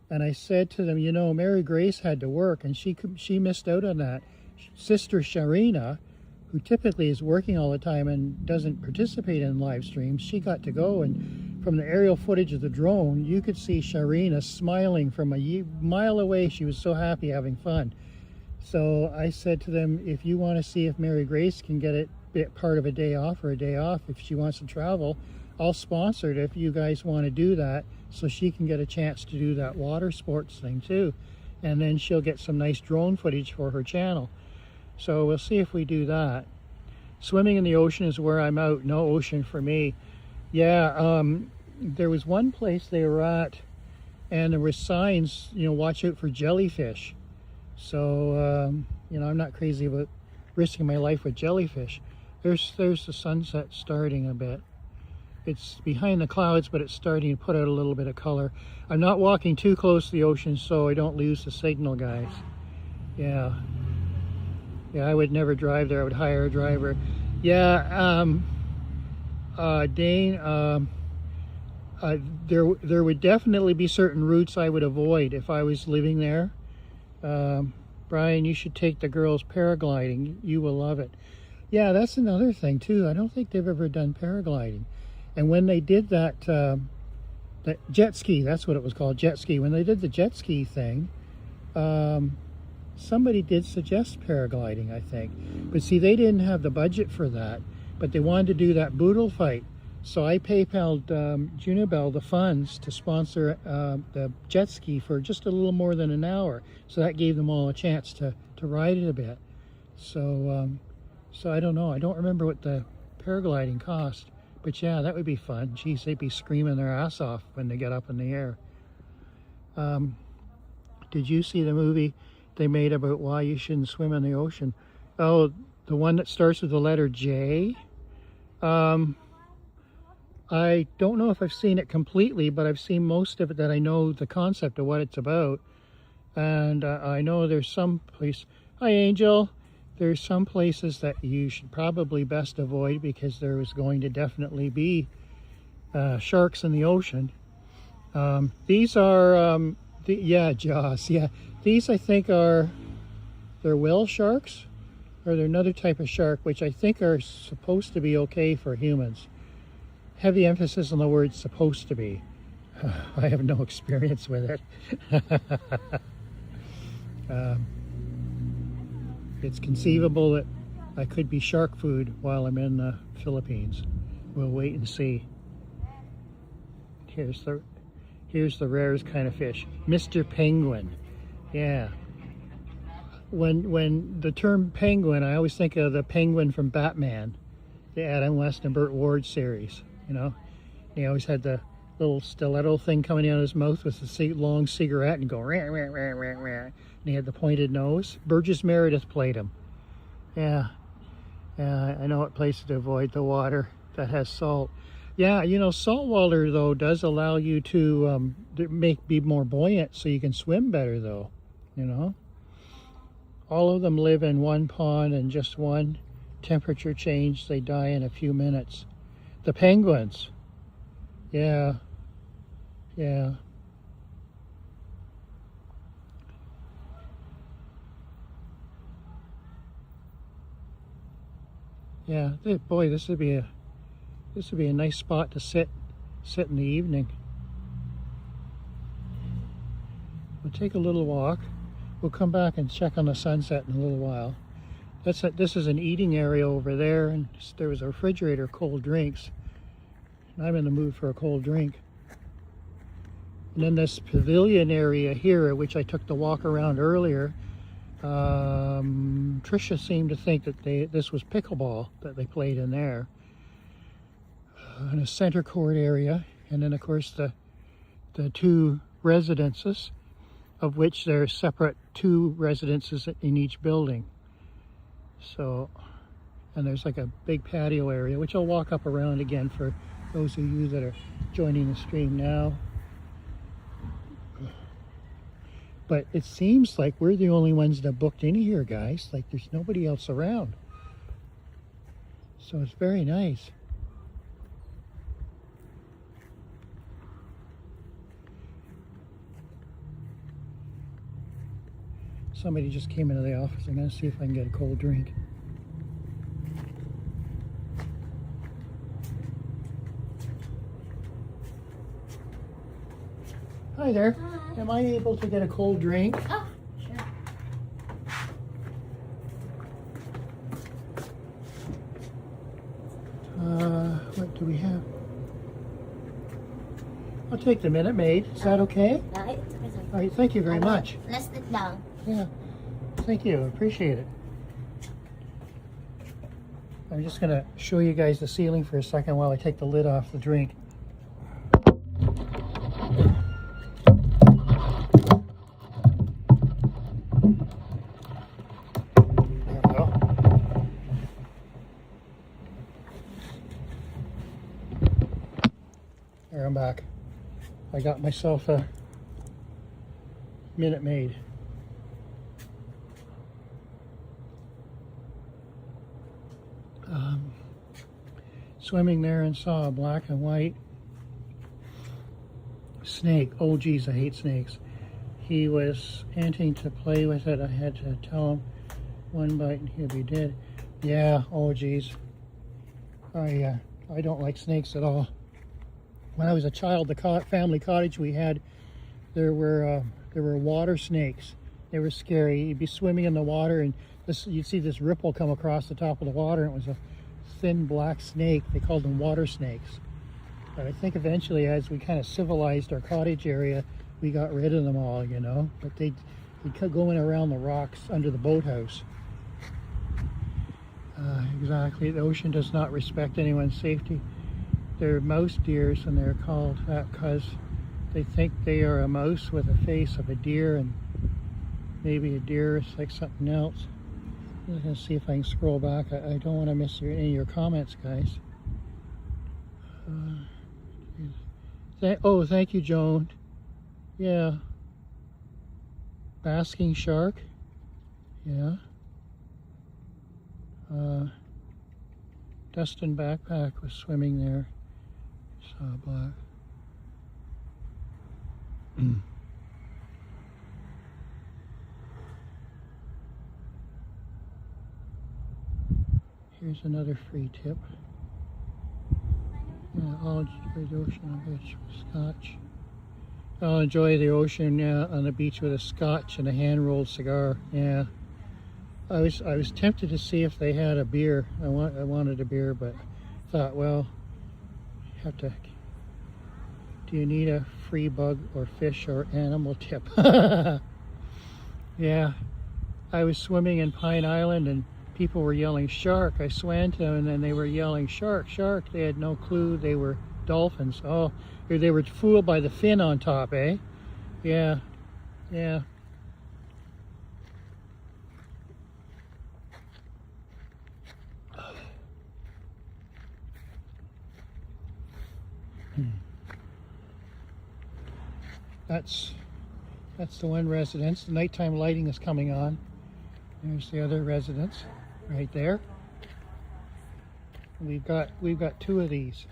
And I said to them, you know, Mary Grace had to work, and she missed out on that. Sister Sharina, who typically is working all the time and doesn't participate in live streams, she got to go, and from the aerial footage of the drone, you could see Sharina smiling from a mile away. She was so happy, having fun. So I said to them, if you want to see if Mary Grace can get it part of a day off or a day off, if she wants to travel, I'll sponsor it if you guys want to do that, so she can get a chance to do that water sports thing too. And then she'll get some nice drone footage for her channel. So we'll see if we do that. Swimming in the ocean is where I'm out. No ocean for me. Yeah, there was one place they were at, and there were signs, you know, watch out for jellyfish. So, you know, I'm not crazy about risking my life with jellyfish. There's the sunset starting a bit. It's behind the clouds, but it's starting to put out a little bit of color. I'm not walking too close to the ocean so I don't lose the signal, guys. Yeah. Yeah, I would never drive there. I would hire a driver. Yeah, Dane, there would definitely be certain routes I would avoid if I was living there. Brian, you should take the girls paragliding. You will love it. Yeah, that's another thing too. I don't think they've ever done paragliding. And when they did that jet ski, that's what it was called, jet ski. When they did the jet ski thing, somebody did suggest paragliding, I think. But see, they didn't have the budget for that, but they wanted to do that boodle fight. So I PayPal'd Junabelle the funds to sponsor the jet ski for just a little more than an hour. So that gave them all a chance to ride it a bit. So, so I don't know. I don't remember what the paragliding cost. But yeah, that would be fun. Geez, they'd be screaming their ass off when they get up in the air. Did you see the movie they made about why you shouldn't swim in the ocean? Oh, the one that starts with the letter J? I don't know if I've seen it completely, but I've seen most of it, that I know the concept of what it's about. And I know there's some place... Hi, Angel. There's some places that you should probably best avoid because there is going to definitely be sharks in the ocean. These are... yeah, Jaws. Yeah, these I think they're whale sharks, or they're another type of shark, which I think are supposed to be okay for humans. Heavy emphasis on the word supposed to be. I have no experience with it. It's conceivable that I could be shark food while I'm in the Philippines. We'll wait and see. Here's the rarest kind of fish, Mr. Penguin. Yeah. When the term penguin, I always think of the penguin from Batman, the Adam West and Burt Ward series. You know, he always had the little stiletto thing coming out of his mouth with the long cigarette and go rah, rah, rah, rah, rah. And he had the pointed nose. Burgess Meredith played him. Yeah. I know what place to avoid, the water that has salt. Yeah, you know, salt water though does allow you to be more buoyant, so you can swim better though. You know, all of them live in one pond, and just one temperature change, they die in a few minutes. The penguins. Yeah. Yeah. Yeah, boy, this would be a nice spot to sit in the evening. We'll take a little walk. We'll come back and check on the sunset in a little while. This is an eating area over there, and there was a refrigerator, cold drinks. I'm in the mood for a cold drink. And then this pavilion area here, which I took the walk around earlier, Tricia seemed to think that this was pickleball that they played in there. In a center court area, and then of course the two residences, of which there are separate 2 residences in each building. So, and there's like a big patio area, which I'll walk up around again for those of you that are joining the stream now. But it seems like we're the only ones that booked in here, guys. Like there's nobody else around. So it's very nice. Somebody just came into the office. I'm going to see if I can get a cold drink. Hi there. Hi. Am I able to get a cold drink? Oh, sure. What do we have? I'll take the Minute Maid. Is that okay? Right? All right, thank you very much. Let's sit down. Yeah, thank you. Appreciate it. I'm just going to show you guys the ceiling for a second while I take the lid off the drink. There we go. There, I'm back. I got myself a Minute Maid. Swimming there and saw a black and white snake. Oh geez, I hate snakes. He was anting to play with it. I had to tell him one bite and he'll be dead. Yeah, oh geez. I don't like snakes at all. When I was a child, the family cottage we had, there were water snakes. They were scary. You'd be swimming in the water and you'd see this ripple come across the top of the water, and it was a thin black snake. They called them water snakes. But I think eventually, as we kind of civilized our cottage area, we got rid of them all, you know. But they'd keep going around the rocks under the boathouse. Exactly. The ocean does not respect anyone's safety. They're mouse deers, and they're called that because they think they are a mouse with a face of a deer, and maybe a deer is like something else. I'm going to see if I can scroll back. I don't want to miss any of your comments, guys. Oh, thank you, Joan. Yeah. Basking shark. Yeah. Dustin Backpack was swimming there. Saw black. Here's another free tip. Yeah, I'll enjoy the ocean on the beach with scotch. I'll enjoy the ocean on the beach with a scotch and a hand-rolled cigar. Yeah, I was tempted to see if they had a beer. I wanted a beer, but thought, well, have to. Do you need a free bug or fish or animal tip? Yeah, I was swimming in Pine Island and people were yelling shark. I swam to them and then they were yelling shark, shark. They had no clue they were dolphins. Oh, they were fooled by the fin on top, eh? Yeah, yeah. That's the one residence. The nighttime lighting is coming on. There's the other residence right there. We've got 2 of these.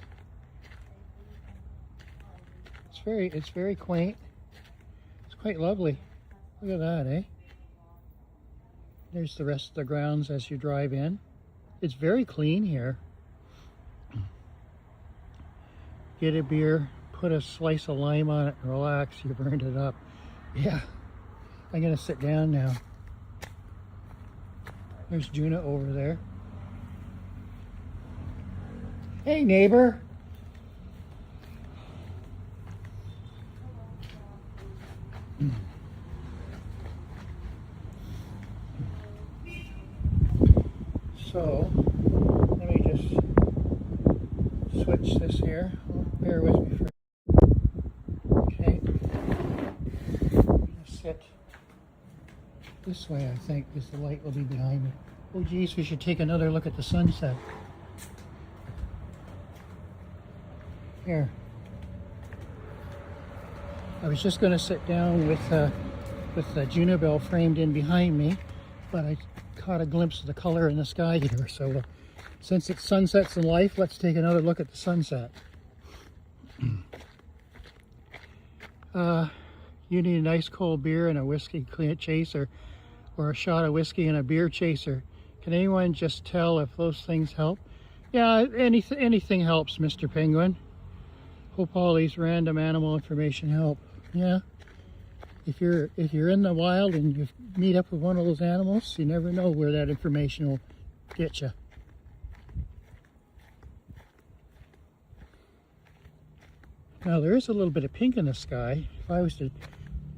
It's very quaint. It's quite lovely. Look at that, eh? There's the rest of the grounds as you drive in. It's very clean here. Get a beer, put a slice of lime on it, and relax. You burned it up. Yeah. I'm gonna sit down now. There's Juna over there. Hey, neighbor. So, let me just switch this here. Bear with me for. Okay. Sit this way, I think, because the light will be behind me. Oh geez, we should take another look at the sunset. Here. I was just going to sit down with the Junibel framed in behind me, but I caught a glimpse of the color in the sky here. So since it's sunsets in life, let's take another look at the sunset. You need a nice cold beer and a whiskey chaser, or a shot of whiskey and a beer chaser. Can anyone just tell if those things help? Yeah, anything helps, Mr. Penguin. Hope all these random animal information help. Yeah. If you're in the wild and you meet up with one of those animals, you never know where that information will get you. Now there is a little bit of pink in the sky. If I was to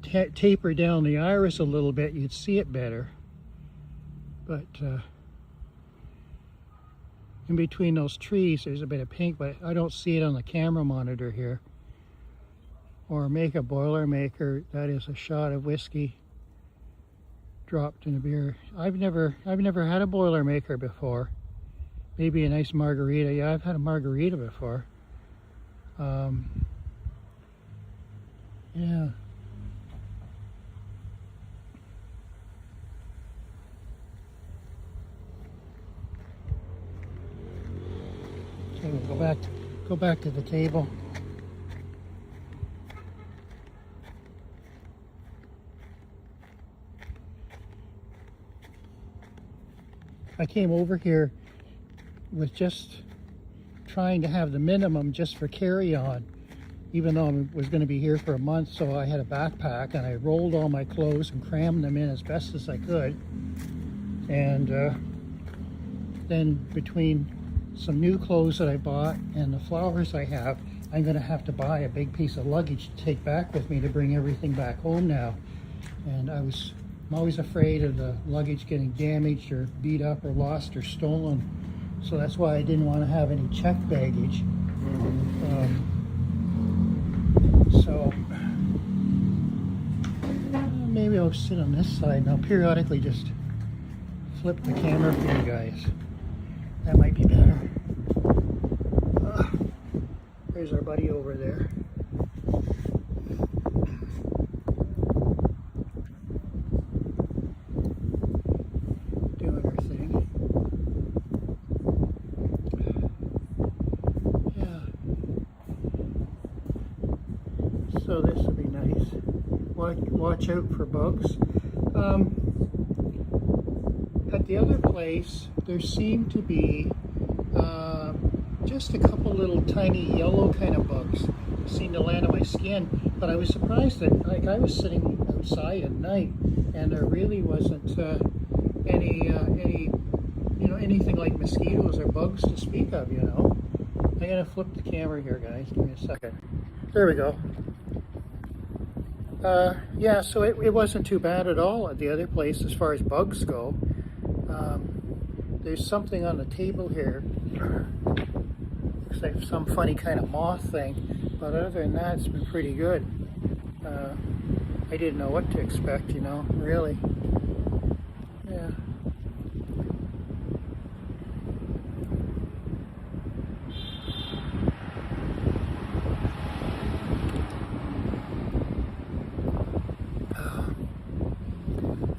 taper down the iris a little bit, you'd see it better. But in between those trees, there's a bit of pink, but I don't see it on the camera monitor here. Or make a Boilermaker, that is a shot of whiskey dropped in a beer. I've never had a Boilermaker before. Maybe a nice margarita. Yeah, I've had a margarita before. Yeah. Okay, we'll go back to the table. I came over here with just trying to have the minimum just for carry-on, even though I was going to be here for a month. So I had a backpack and I rolled all my clothes and crammed them in as best as I could. And then between some new clothes that I bought and the flowers I have, I'm going to have to buy a big piece of luggage to take back with me to bring everything back home now. And I'm always afraid of the luggage getting damaged or beat up or lost or stolen. So that's why I didn't want to have any checked baggage. So maybe I'll sit on this side and I'll periodically just flip the camera for you guys. That might be better. There's our buddy over there. Doing her thing. Yeah. So this will be nice. Watch out for bugs. At the other place, there seemed to be just a couple little tiny yellow kind of bugs seemed to land on my skin, but I was surprised that, like, I was sitting outside at night and there really wasn't any anything like mosquitoes or bugs to speak of, you know. I'm gonna flip the camera here, guys. Give me a second. There we go. Yeah, so it wasn't too bad at all at the other place as far as bugs go. There's something on the table here. Looks like some funny kind of moth thing, but other than that, it's been pretty good. I didn't know what to expect, you know, really. Yeah.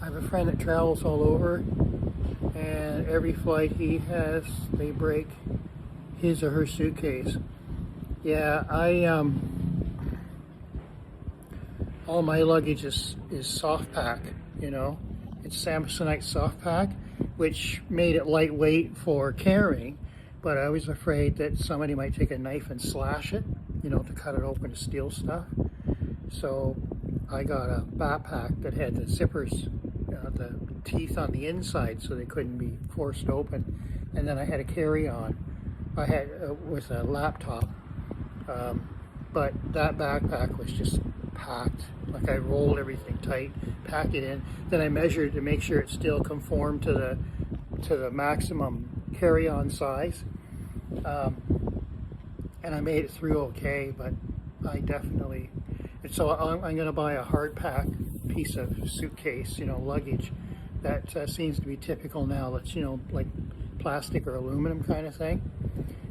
I have a friend that travels all over, and every flight he has, they break his or her suitcase. Yeah, all my luggage is soft pack, you know. It's Samsonite soft pack, which made it lightweight for carrying, but I was afraid that somebody might take a knife and slash it, you know, to cut it open to steal stuff. So I got a backpack that had the zippers, the teeth on the inside, so they couldn't be forced open. And then I had a carry-on. I had with a laptop, but that backpack was just packed. Like I rolled everything tight, packed it in. Then I measured to make sure it still conformed to the maximum carry-on size. And I made it through okay, but I definitely, and so I'm going to buy a hard pack piece of suitcase, luggage that seems to be typical now. That's, like plastic or aluminum kind of thing.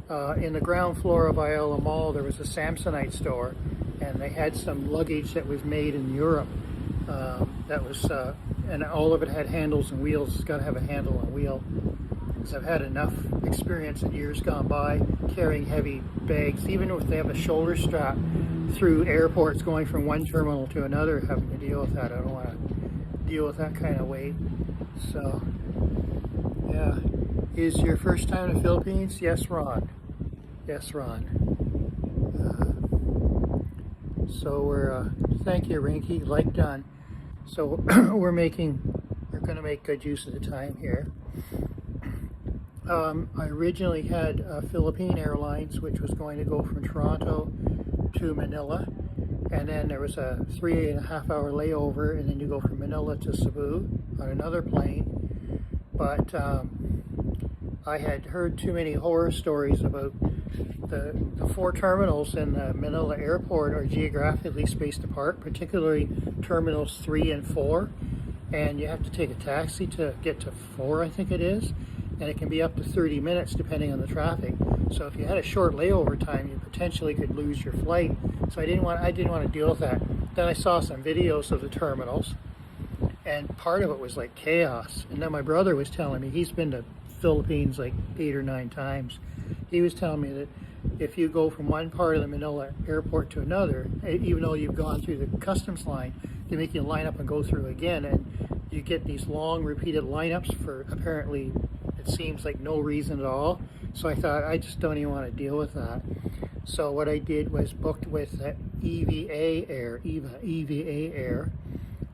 In the ground floor of Ayala Mall, there was a Samsonite store, and they had some luggage that was made in Europe. That was, and all of it had handles and wheels. It's got to have a handle and wheel. Because I've had enough experience in years gone by carrying heavy bags, even if they have a shoulder strap through airports going from one terminal to another, having to deal with that. I don't want to deal with that kind of weight. So, yeah. Is your first time in the Philippines? Yes, Ron. Yes, Ron. So we're, thank you, Rinky, like done. So we're going to make good use of the time here. I originally had Philippine Airlines, which was going to go from Toronto to Manila, and then there was a 3.5 hour layover, and then you go from Manila to Cebu on another plane. But I had heard too many horror stories about the 4 terminals in the Manila airport are geographically spaced apart, particularly terminals 3 and 4, and you have to take a taxi to get to 4, I think it is. And it can be up to 30 minutes depending on the traffic. So if you had a short layover time, you potentially could lose your flight. So I didn't want to deal with that. Then I saw some videos of the terminals, and part of it was like chaos. And then my brother was telling me, he's been to Philippines like 8 or 9 times. He was telling me that if you go from one part of the Manila airport to another, even though you've gone through the customs line, they make you line up and go through again, and you get these long repeated lineups for apparently, it seems like no reason at all. So I thought, I just don't even want to deal with that. So what I did was booked with EVA Air,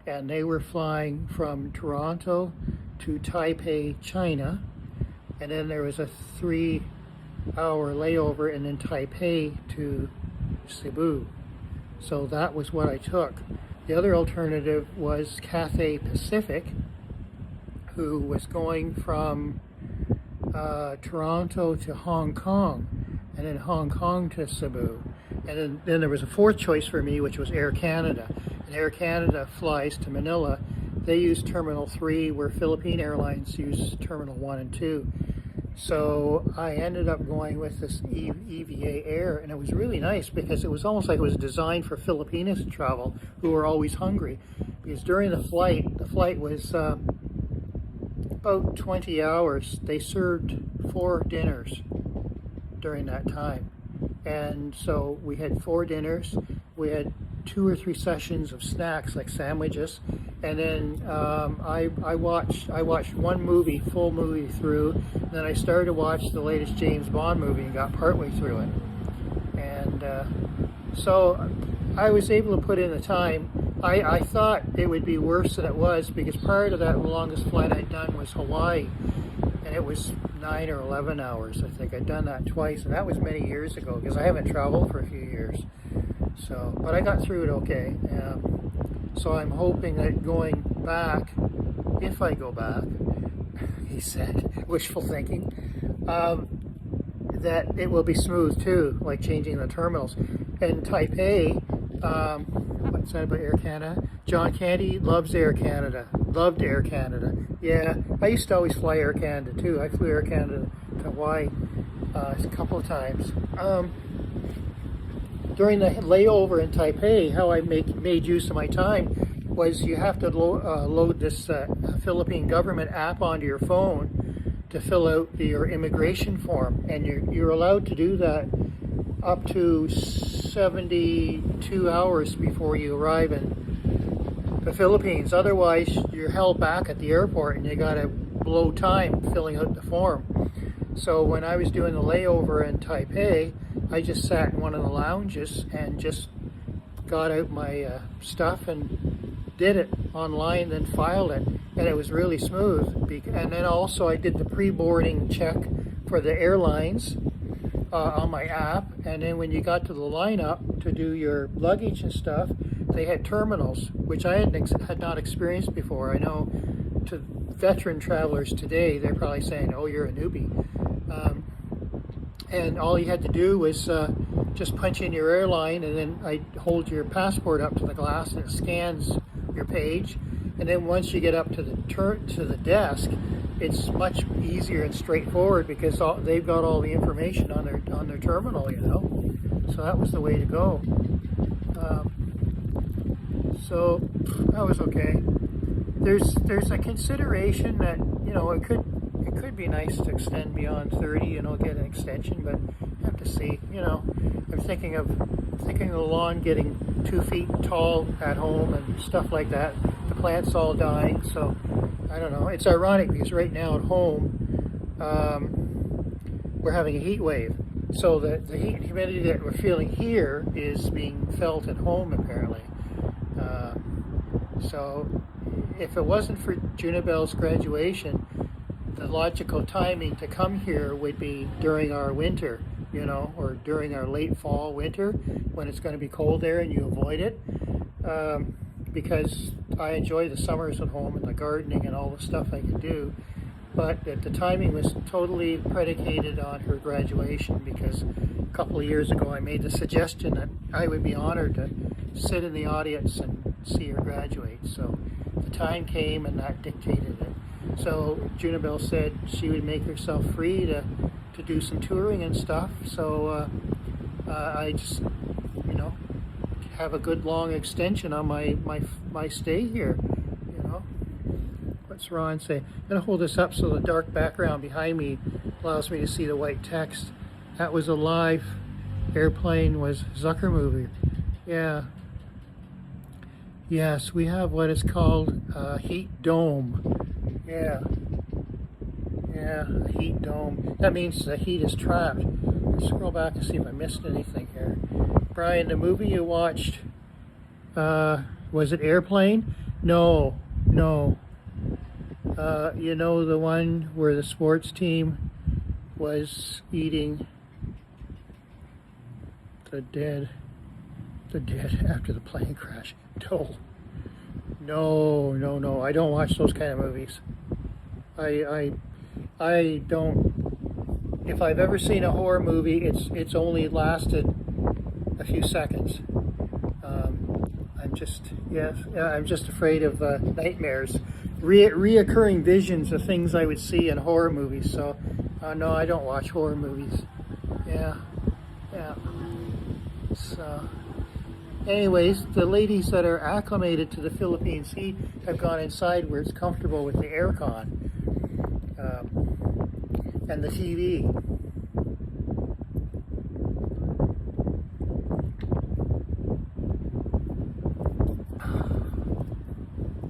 and they were flying from Toronto to Taipei, China, and then there was a 3-hour layover, and then Taipei to Cebu. So that was what I took. The other alternative was Cathay Pacific, who was going from Toronto to Hong Kong, and then Hong Kong to Cebu. And then there was a 4th choice for me, which was Air Canada. And Air Canada flies to Manila. They use Terminal 3, where Philippine Airlines use Terminal 1 and 2. So I ended up going with this EVA Air, and it was really nice because it was almost like it was designed for Filipinos to travel who were always hungry. Because during the flight was about 20 hours. They served 4 dinners during that time. And so we had 4 dinners. We had 2 or 3 sessions of snacks like sandwiches, and then I watched one movie, full movie through, and then I started to watch the latest James Bond movie and got partway through it. And so I was able to put in the time. I thought it would be worse than it was, because prior to that, the longest flight I'd done was Hawaii, and it was 9 or 11 hours. I think I'd done that twice, and that was many years ago, because I haven't traveled for a few years. So, but I got through it okay. So I'm hoping that going back, if I go back, he said, wishful thinking, that it will be smooth too, like changing the terminals. And Taipei, what's that about Air Canada? John Candy loves Air Canada, loved Air Canada. Yeah, I used to always fly Air Canada too. I flew Air Canada to Hawaii a couple of times. During the layover in Taipei, how I made use of my time was you have to load this Philippine government app onto your phone to fill out your immigration form, and you're allowed to do that up to 72 hours before you arrive in the Philippines. Otherwise, you're held back at the airport, and you got to blow time filling out the form. So when I was doing the layover in Taipei, I just sat in one of the lounges and just got out my stuff and did it online, then filed it, and it was really smooth. And then also I did the pre-boarding check for the airlines on my app, and then when you got to the lineup to do your luggage and stuff, they had terminals, which I had not experienced before. I know to veteran travelers today, they're probably saying, "Oh, you're a newbie," and all you had to do was just punch in your airline, and then I hold your passport up to the glass, and it scans your page. And then once you get up to the desk, it's much easier and straightforward because they've got all the information on their terminal, you know. So that was the way to go. So that was okay. There's a consideration that, you know, it could be nice to extend beyond 30, you know, get an extension, but you have to see, you know. I'm thinking of the lawn getting 2 feet tall at home and stuff like that. The plant's all dying, so I don't know. It's ironic because right now at home we're having a heat wave. So the heat and humidity that we're feeling here is being felt at home apparently. So if it wasn't for Junibel's graduation, the logical timing to come here would be during our winter, you know, or during our late fall, winter, when it's going to be cold there and you avoid it. Because I enjoy the summers at home and the gardening and all the stuff I can do. But the timing was totally predicated on her graduation, because a couple of years ago I made the suggestion that I would be honored to sit in the audience and see her graduate. So the time came and that dictated it. So Junibel said she would make herself free to do some touring and stuff. So I just, you know, have a good long extension on my stay here, you know. What's Ron say? I'm going to hold this up so the dark background behind me allows me to see the white text. That was a live airplane, was Zucker movie. Yeah. Yes, we have what is called a heat dome. Yeah. Yeah, a heat dome. That means the heat is trapped. Let's scroll back and see if I missed anything here. Brian, the movie you watched, was it Airplane? No. You know, the one where the sports team was eating the dead after the plane crash. No. I don't watch those kind of movies. I don't. If I've ever seen a horror movie, it's only lasted a few seconds. I'm just afraid of nightmares, reoccurring visions of things I would see in horror movies. So, no, I don't watch horror movies. Yeah. So, anyways, the ladies that are acclimated to the Philippines heat have gone inside where it's comfortable with the aircon and the TV.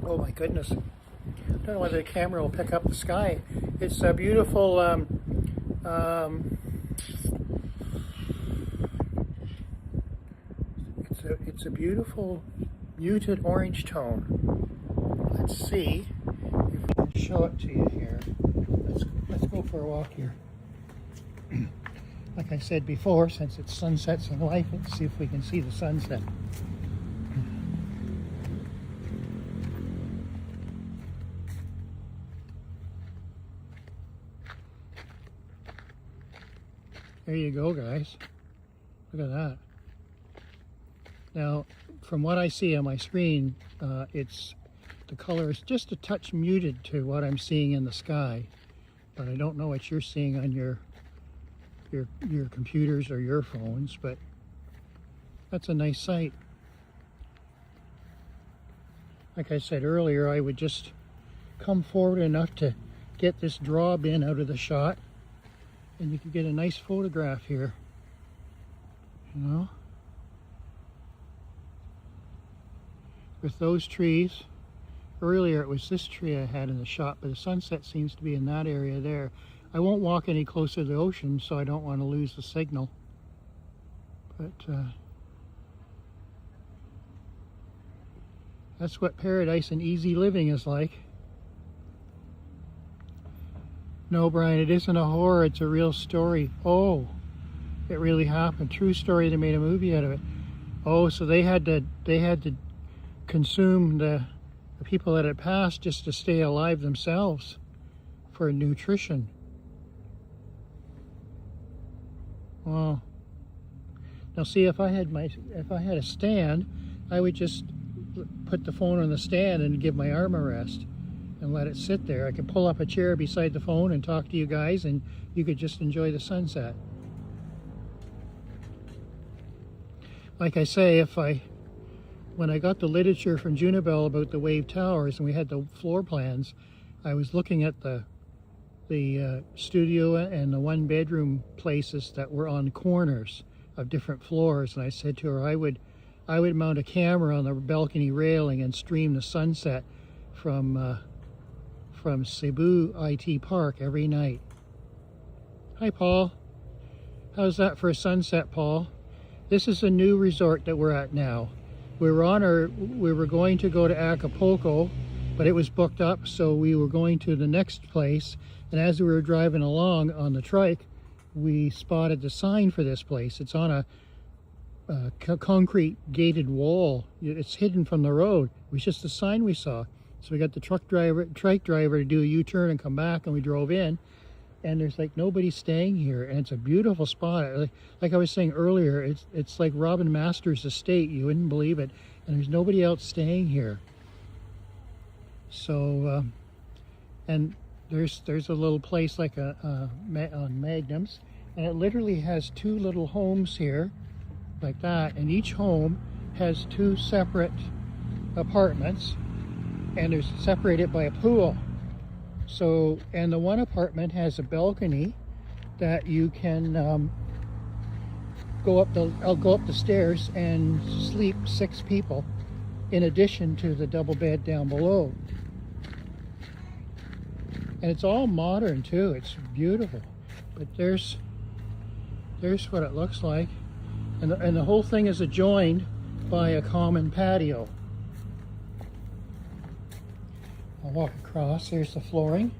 Oh my goodness. I don't know whether the camera will pick up the sky. It's a beautiful it's a beautiful muted orange tone. Let's see if I can show it to you here. Let's go for a walk here. Like I said before, since it's sunsets in life, let's see if we can see the sunset. There you go, guys. Look at that. Now, from what I see on my screen, the color is just a touch muted to what I'm seeing in the sky, but I don't know what you're seeing on your computers or your phones. But that's a nice sight. Like I said earlier, I would just come forward enough to get this draw bin out of the shot, and you can get a nice photograph here, you know, with those trees. Earlier it was this tree I had in the shot, but the sunset seems to be in that area there. I won't walk any closer to the ocean, so I don't want to lose the signal. But that's what paradise and easy living is like. No, Brian, it isn't a horror, it's a real story. Oh, It really happened. True story. They made a movie out of it. Oh, so they had to consume the people that had passed just to stay alive themselves for nutrition. Wow. Now see, if I had a stand, I would just put the phone on the stand and give my arm a rest and let it sit there. I could pull up a chair beside the phone and talk to you guys, and you could just enjoy the sunset. Like I say, when I got the literature from Junibel about the wave towers and we had the floor plans, I was looking at the studio and the one bedroom places that were on corners of different floors, and I said to her I would mount a camera on the balcony railing and stream the sunset from Cebu IT Park every night. Hi Paul, how's that for a sunset, Paul? This is a new resort that we're at now. We were going to go to Acapulco, but it was booked up, so we were going to the next place, and as we were driving along on the trike, we spotted the sign for this place. It's on a concrete gated wall. It's hidden from the road. It was just the sign we saw. So we got the trike driver to do a U-turn and come back, and we drove in, and there's like nobody staying here, and it's a beautiful spot. Like I was saying earlier, it's like Robin Masters' estate. You wouldn't believe it, and there's nobody else staying here. So and there's a little place like on Magnums, and it literally has two little homes here like that, and each home has two separate apartments, and they're separated by a pool. So, and the one apartment has a balcony that you can I'll go up the stairs and sleep 6 people in addition to the double bed down below. And it's all modern too. It's beautiful. But there's what it looks like, and the whole thing is adjoined by a common patio. I'll walk across. Here's the flooring.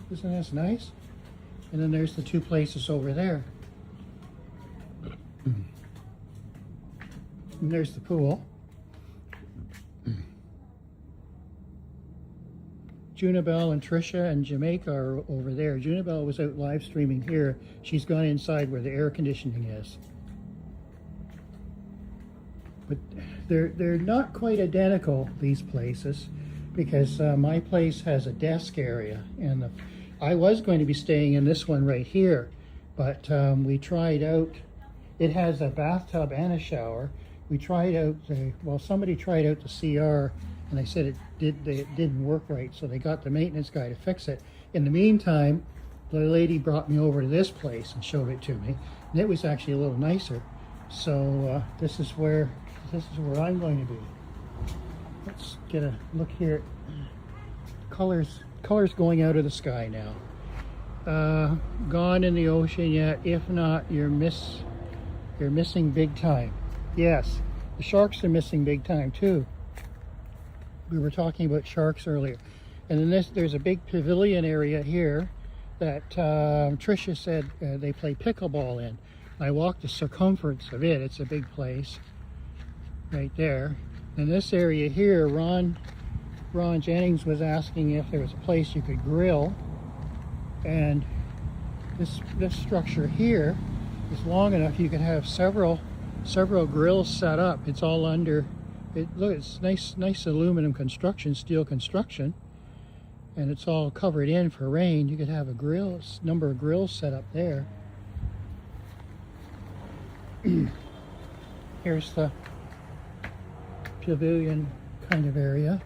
Isn't this nice? And then there's the 2 places over there. And there's the pool. Junibel and Trisha and Jamaica are over there. Junibel was out live streaming here. She's gone inside where the air conditioning is. But they're not quite identical, these places, because my place has a desk area, and I was going to be staying in this one right here, but we tried out. It has a bathtub and a shower. We tried out somebody tried out the CR, and they said it didn't work right, so they got the maintenance guy to fix it. In the meantime, the lady brought me over to this place and showed it to me, and it was actually a little nicer. So this is where I'm going to be. Let's get a look here. Colors going out of the sky now. Gone in the ocean yet? If not, you're missing big time. Yes, the sharks are missing big time too. We were talking about sharks earlier. And then there's a big pavilion area here that Tricia said they play pickleball in. I walked the circumference of it. It's a big place right there. In this area here, Ron Jennings was asking if there was a place you could grill, and this structure here is long enough you can have several grills set up. It's all under it. Look, it's nice aluminum construction, steel construction, and it's all covered in for rain. You could have a number of grills set up there. Here's the pavilion kind of area,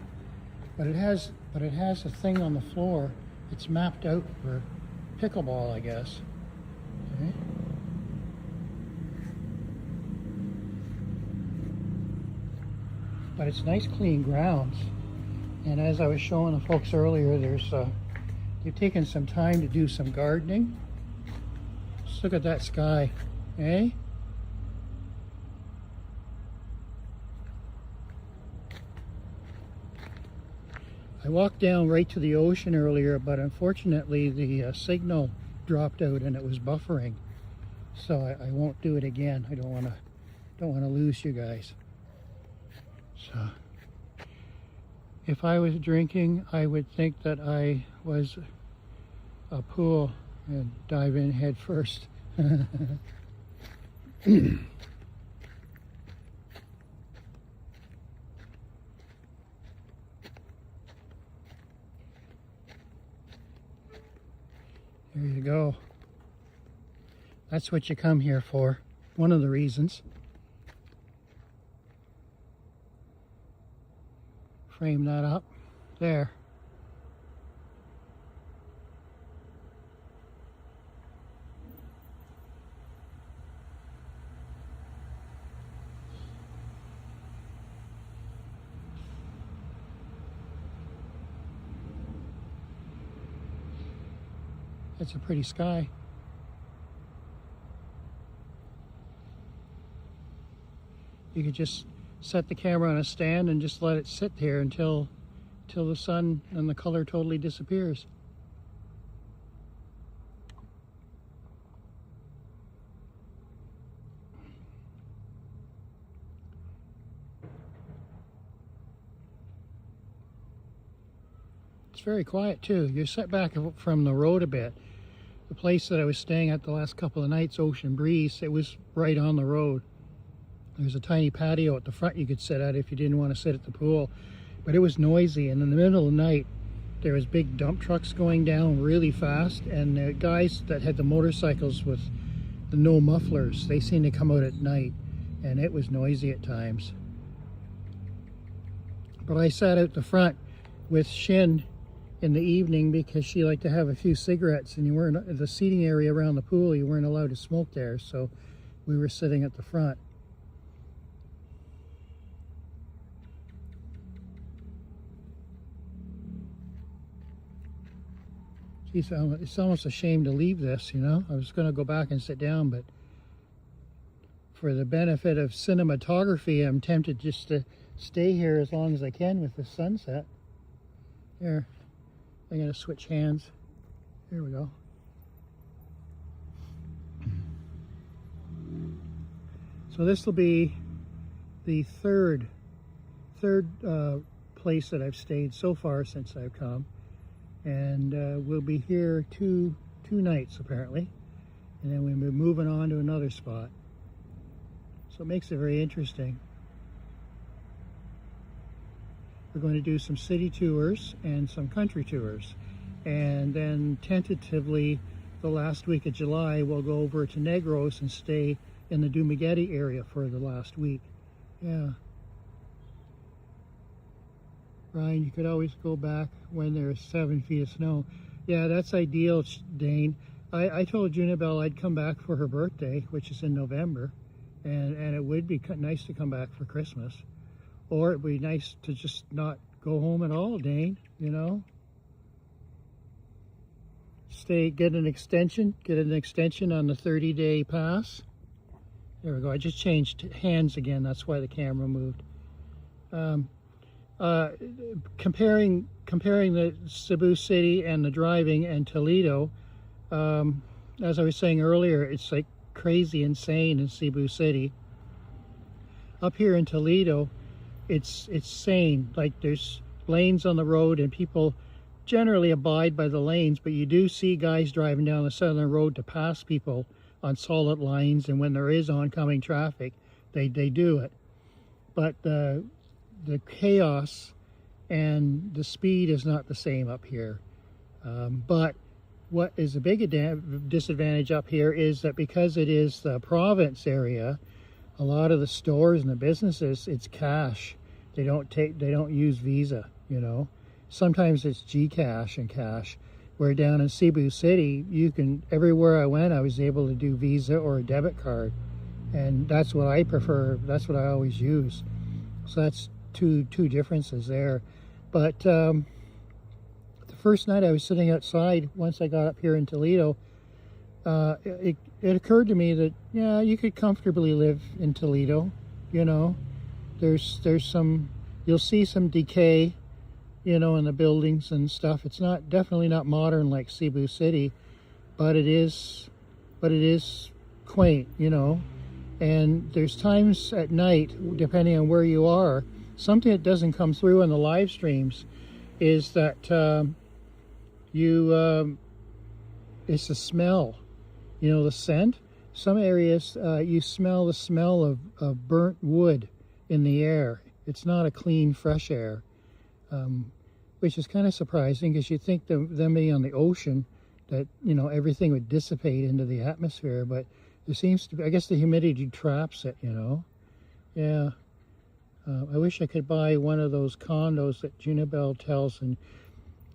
but it has a thing on the floor. It's mapped out for pickleball, I guess. Okay. But it's nice clean grounds, and as I was showing the folks earlier, they've taken some time to do some gardening. Just look at that sky, eh? I walked down right to the ocean earlier, but unfortunately the signal dropped out and it was buffering. So I won't do it again. I don't want to lose you guys. So if I was drinking, I would think that I was a pool and dive in head first. There you go. That's what you come here for. One of the reasons. Frame that up. There. It's a pretty sky. You could just set the camera on a stand and just let it sit there until the sun and the color totally disappears. It's very quiet too. You're set back from the road a bit. The place that I was staying at the last couple of nights, Ocean Breeze, it was right on the road. There's a tiny patio at the front you could sit at if you didn't want to sit at the pool. But it was noisy, and in the middle of the night, there was big dump trucks going down really fast, and the guys that had the motorcycles with the no mufflers, they seemed to come out at night, and it was noisy at times. But I sat out the front with Shin in the evening because she liked to have a few cigarettes, and you weren't, the seating area around the pool, you weren't allowed to smoke there, so we were sitting at the front. Geez, it's almost a shame to leave this, you know. I was going to go back and sit down, but for the benefit of cinematography, I'm tempted just to stay here as long as I can with the sunset. Here, I'm going to switch hands. Here we go. So this will be the third place that I've stayed so far since I've come. And we'll be here two nights apparently, and then we'll be moving on to another spot. So it makes it very interesting. We're going to do some city tours and some country tours, and then tentatively the last week of July we'll go over to Negros and stay in the Dumaguete area for the last week. Yeah. Ryan, you could always go back when there's 7 feet of snow. Yeah, that's ideal, Dane. I told Junibel I'd come back for her birthday, which is in November, and it would be nice to come back for Christmas. Or it'd be nice to just not go home at all, Dane, you know? Get an extension on the 30-day pass. There we go. I just changed hands again. That's why the camera moved. Comparing the Cebu city and the driving and Toledo, as I was saying earlier, it's like crazy insane in Cebu city. Up here in Toledo, it's sane. Like there's lanes on the road and people generally abide by the lanes, but you do see guys driving down the southern road to pass people on solid lines, and when there is oncoming traffic, they do it. But the chaos and the speed is not the same up here. But what is a big disadvantage up here is that because it is the province area, a lot of the stores and the businesses, it's cash. They don't use Visa, you know. Sometimes it's GCash and cash. Where down in Cebu City, everywhere I went, I was able to do Visa or a debit card. And that's what I prefer. That's what I always use. So that's two differences there. But the first night I was sitting outside, once I got up here in Toledo, it occurred to me that, yeah, you could comfortably live in Toledo, you know. You'll see some decay, you know, in the buildings and stuff. It's not definitely not modern like Cebu City, but it is quaint, you know. And there's times at night, depending on where you are, something that doesn't come through in the live streams is that it's the smell, you know, the scent. Some areas you smell the smell of burnt wood in the air. It's not a clean, fresh air, which is kind of surprising because you'd think them being on the ocean that, you know, everything would dissipate into the atmosphere, but there seems to be, I guess the humidity traps it, you know. Yeah. I wish I could buy one of those condos that Junibel tells, and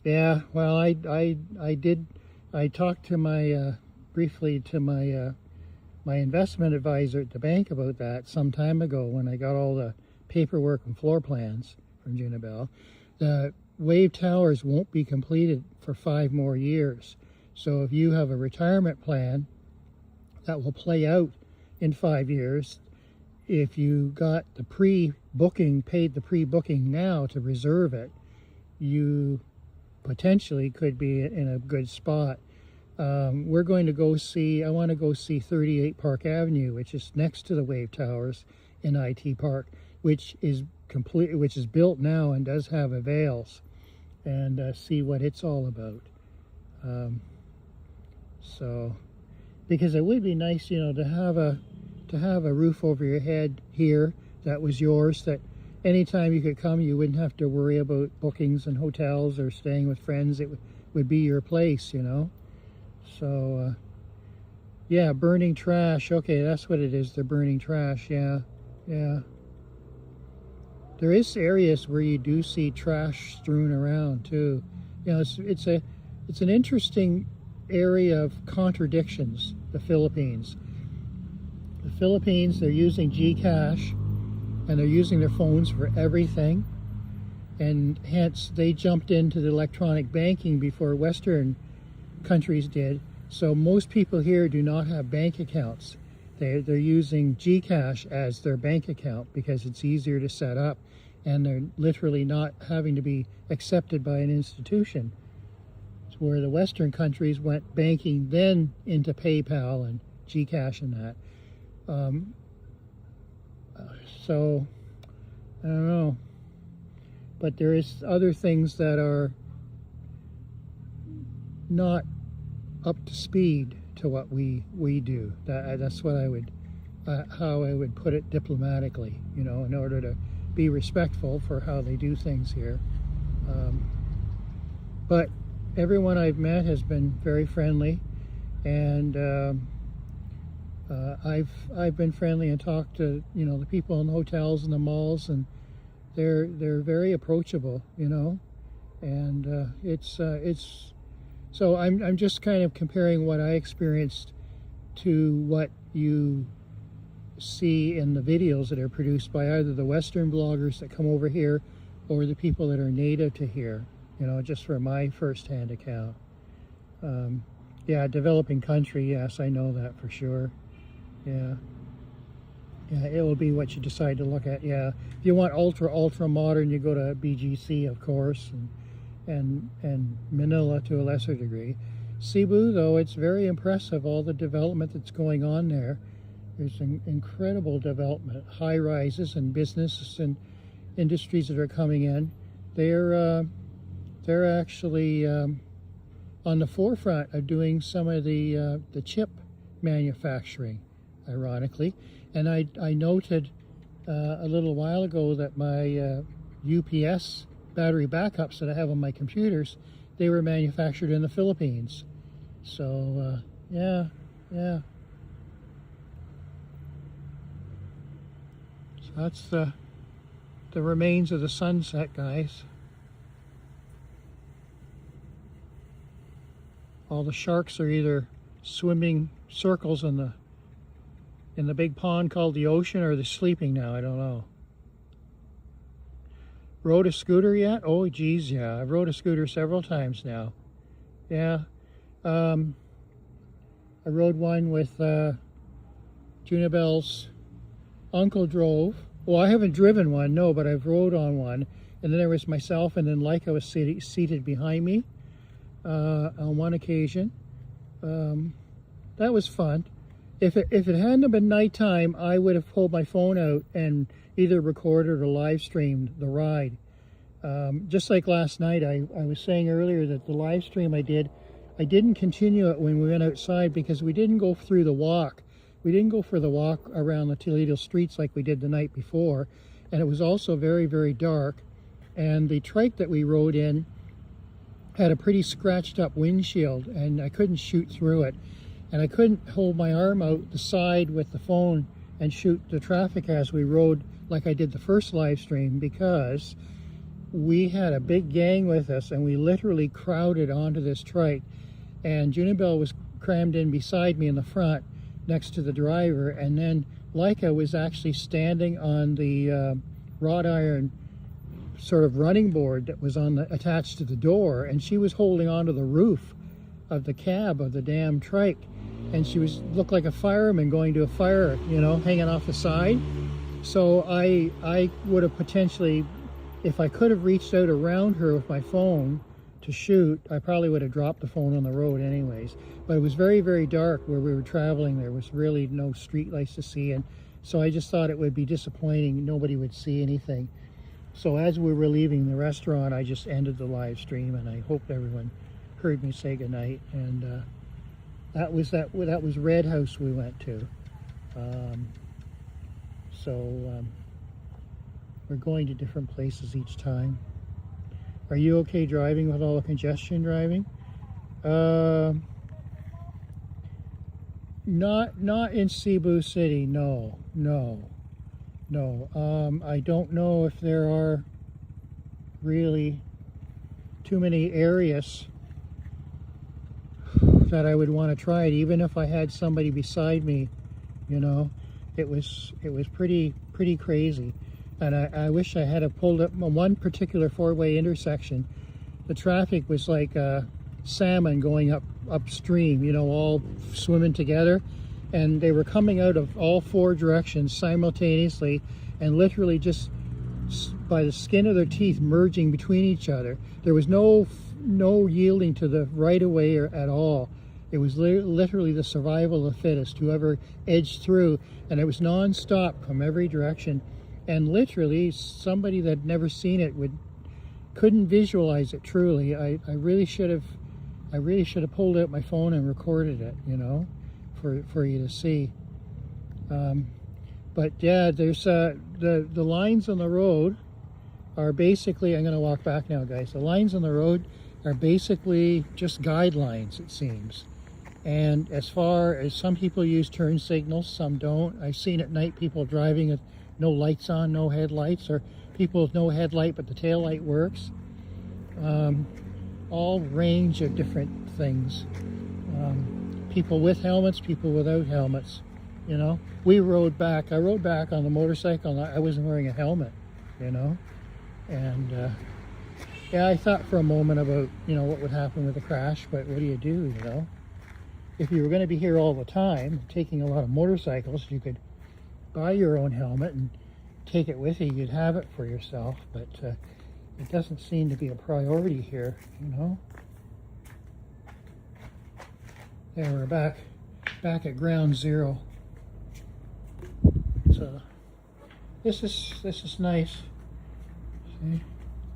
yeah, well, I did. I talked to my briefly to my investment advisor at the bank about that some time ago when I got all the paperwork and floor plans from Junibel. The wave towers won't be completed for 5 more years. So if you have a retirement plan that will play out in 5 years, if you got the pre-booking, paid the pre-booking now to reserve it, you potentially could be in a good spot. We're going to go see, I want to go see 38 Park Avenue, which is next to the wave towers in IT Park, which is built now and does have avails, and see what it's all about. So, because it would be nice, you know, to have a roof over your head here that was yours, that anytime you could come, you wouldn't have to worry about bookings and hotels or staying with friends. It would be your place, you know. So, yeah, burning trash. Okay, that's what it is. They're burning trash. Yeah, yeah. There is areas where you do see trash strewn around too. You know, it's an interesting area of contradictions. The Philippines. The Philippines, they're using Gcash, and they're using their phones for everything, and hence they jumped into the electronic banking before Western countries did. So most people here do not have bank accounts. They're using Gcash as their bank account because it's easier to set up, and they're literally not having to be accepted by an institution. It's where the Western countries went banking then into PayPal and Gcash and that. So I don't know, but there is other things that are not up to speed to what we do. That's what I would how I would put it diplomatically, you know, in order to be respectful for how they do things here. But everyone I've met has been very friendly, and I've been friendly and talked to, you know, the people in the hotels and the malls, and they're very approachable, you know, and it's so I'm just kind of comparing what I experienced to what you see in the videos that are produced by either the Western bloggers that come over here or the people that are native to here, you know, just from my first-hand account. Yeah, developing country, yes, I know that for sure. Yeah, it will be what you decide to look at. Yeah, if you want ultra modern, you go to BGC, of course, and Manila to a lesser degree. Cebu, though, it's very impressive, all the development that's going on there. There's an incredible development, high rises and businesses and industries that are coming in. They're actually on the forefront of doing some of the chip manufacturing, ironically. And I noted a little while ago that my UPS battery backups that I have on my computers, they were manufactured in the Philippines. So yeah. So that's the remains of the sunset, guys. All the sharks are either swimming circles in the big pond called the ocean, or they're sleeping now. I don't know. Rode a scooter yet? Oh, geez, yeah. I've rode a scooter several times now. Yeah. I rode one with Junibel's uncle drove. Well, I haven't driven one, no, but I've rode on one. And then there was myself, and then Leica was seated behind me on one occasion. That was fun. If it hadn't have been nighttime, I would have pulled my phone out and either recorded or live streamed the ride. Just like last night, I was saying earlier that the live stream I didn't continue it when we went outside because we didn't go through the walk. We didn't go for the walk around the Toledo streets like we did the night before. And it was also very, very dark. And the trike that we rode in had a pretty scratched up windshield, and I couldn't shoot through it. And I couldn't hold my arm out the side with the phone and shoot the traffic as we rode like I did the first live stream, because we had a big gang with us and we literally crowded onto this trike. And Junibel was crammed in beside me in the front next to the driver, and then Leica was actually standing on the wrought iron sort of running board that was attached to the door, and she was holding onto the roof of the cab of the damn trike, and she looked like a fireman going to a fire, you know, hanging off the side. So I would have potentially, if I could have reached out around her with my phone to shoot, I probably would have dropped the phone on the road anyways. But it was very, very dark where we were traveling. There was really no street lights to see, and so I just thought it would be disappointing. Nobody would see anything. So as we were leaving the restaurant, I just ended the live stream, and I hope everyone heard me say goodnight. And that was Red House we went to. We're going to different places each time. Are you okay driving with all the congestion driving? Not in Cebu City, no. I don't know if there are really too many areas that I would want to try it, even if I had somebody beside me, you know. It was pretty crazy. And I wish I had pulled up one particular four-way intersection. The traffic was like salmon going upstream, you know, all swimming together. And they were coming out of all four directions simultaneously, and literally just by the skin of their teeth merging between each other. There was no yielding to the right-of-way at all. It was literally the survival of the fittest, whoever edged through, and it was non-stop from every direction. And literally, somebody that had never seen it couldn't visualize it truly. I really should have pulled out my phone and recorded it, you know, for you to see. But yeah, there's the lines on the road are basically, I'm going to walk back now, guys. The lines on the road are basically just guidelines, it seems. And as far as some people use turn signals, some don't. I've seen at night people driving with no lights on, no headlights, or people with no headlight but the tail light works. All range of different things. People with helmets, people without helmets, you know. I rode back on the motorcycle, and I wasn't wearing a helmet, you know. And yeah, I thought for a moment about, you know, what would happen with a crash, but what do, you know? If you were going to be here all the time, taking a lot of motorcycles, you could buy your own helmet and take it with you. You'd have it for yourself, but it doesn't seem to be a priority here, you know. There, we're back at ground zero. So this is nice. See,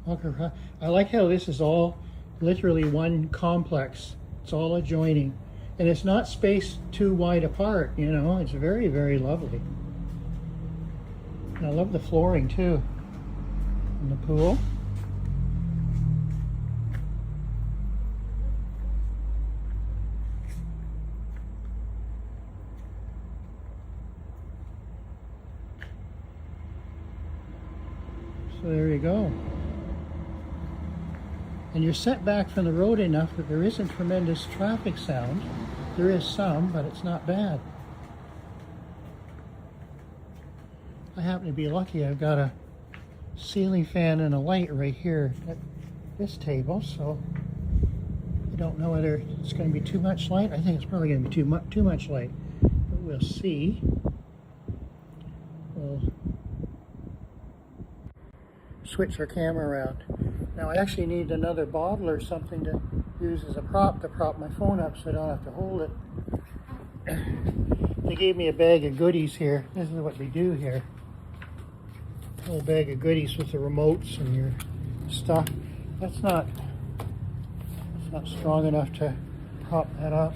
walk around. I like how this is all literally one complex. It's all adjoining, and it's not spaced too wide apart. You know, it's very, very lovely. And I love the flooring too. In the pool. So there you go. And you're set back from the road enough that there isn't tremendous traffic sound. There is some, but it's not bad. I happen to be lucky. I've got a ceiling fan and a light right here at this table, so I don't know whether it's going to be too much light. I think it's probably going to be too much light, but we'll see. switch our camera around. Now I actually need another bottle or something to use as a prop to prop my phone up so I don't have to hold it. They gave me a bag of goodies here. This is what they do here. A whole bag of goodies with the remotes and your stuff. That's not strong enough to prop that up.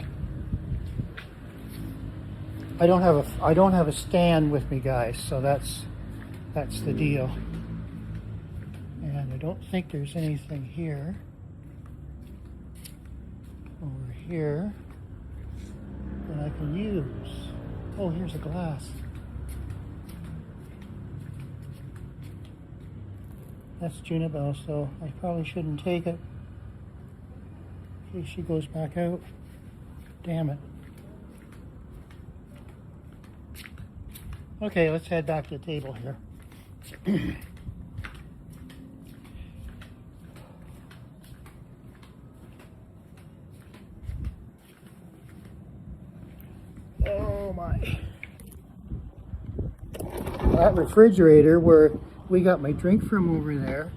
I don't have a stand with me, guys, so that's the deal. And I don't think there's anything here. Over here that I can use. Oh, here's a glass. That's Junibel, so I probably shouldn't take it in case she goes back out. Damn it. Okay, let's head back to the table here. Oh my. That refrigerator where we got my drink from over there,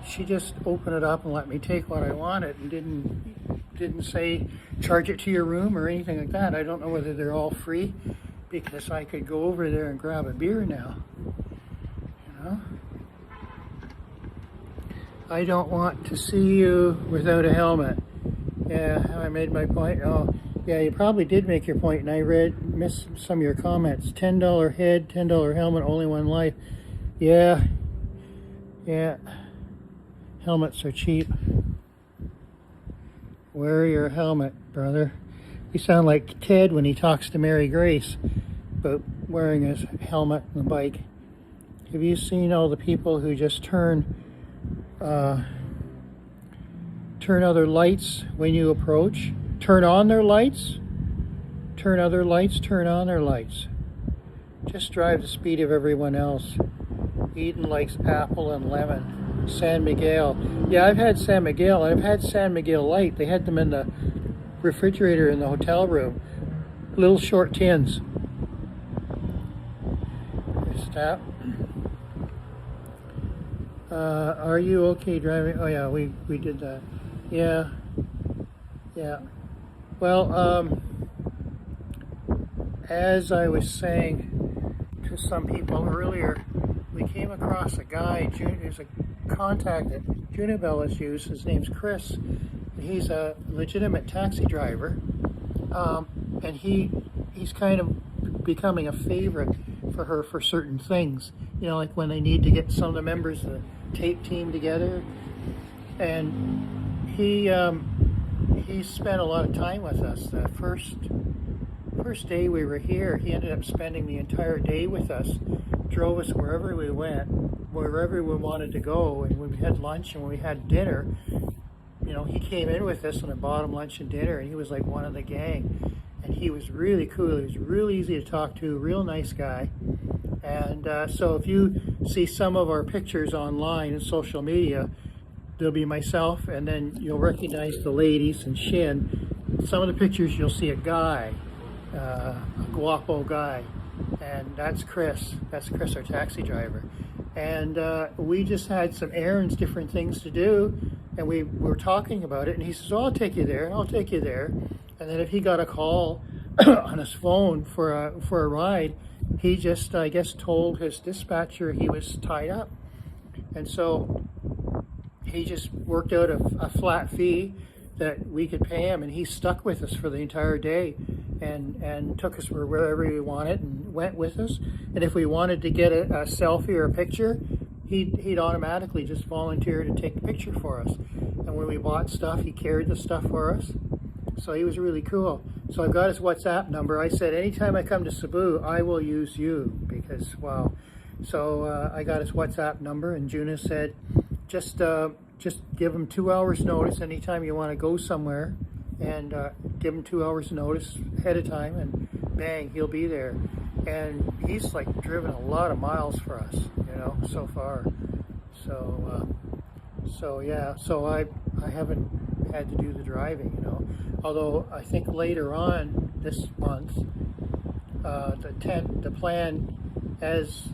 she just opened it up and let me take what I wanted and didn't say charge it to your room or anything like that. I don't know whether they're all free because I could go over there and grab a beer now. You know? I don't want to see you without a helmet. Yeah, I made my point. Oh, yeah, you probably did make your point, and I missed some of your comments. $10 head, $10 helmet, only one life. Yeah. Helmets are cheap. Wear your helmet, brother. You sound like Ted when he talks to Mary Grace about wearing his helmet on the bike. Have you seen all the people who just turn other lights when you approach? Turn on their lights, turn other lights, turn on their lights. Just drive the speed of everyone else. Eden likes apple and lemon. San Miguel. Yeah, I've had San Miguel, and I've had San Miguel Light. They had them in the refrigerator in the hotel room. Little short tins. Stop. Are you okay driving? Oh yeah, we did that. Yeah. Well, as I was saying to some people earlier, we came across a guy, there's a contact that Junibel has used. His name's Chris. He's a legitimate taxi driver, and he's kind of becoming a favorite for her for certain things. You know, like when they need to get some of the members of the tape team together, and he spent a lot of time with us. The first day we were here, he ended up spending the entire day with us, drove us wherever we went, wherever we wanted to go, and when we had lunch and when we had dinner, you know, he came in with us and bought him lunch and dinner, and he was like one of the gang, and he was really cool. He was really easy to talk to, real nice guy. And so if you see some of our pictures online and social media, there'll be myself, and then you'll recognize the ladies and Shin. Some of the pictures you'll see a guy, a guapo guy, and that's Chris. That's Chris, our taxi driver. And we just had some errands, different things to do, and we were talking about it, and he says, oh, I'll take you there, and I'll take you there. And then if he got a call on his phone for a ride, he just, I guess, told his dispatcher he was tied up. And so he just worked out a flat fee that we could pay him, and he stuck with us for the entire day and took us wherever we wanted and went with us. And if we wanted to get a selfie or a picture, he'd automatically just volunteer to take the picture for us. And when we bought stuff, he carried the stuff for us. So he was really cool. So I've got his WhatsApp number. I said, anytime I come to Cebu, I will use you because, wow. So I got his WhatsApp number, and Juna said, just give him 2 hours notice anytime you want to go somewhere, and give him 2 hours notice ahead of time, and bang, he'll be there. And he's like driven a lot of miles for us, you know, so far. So yeah, so I haven't had to do the driving, you know. Although I think later on this month, the plan as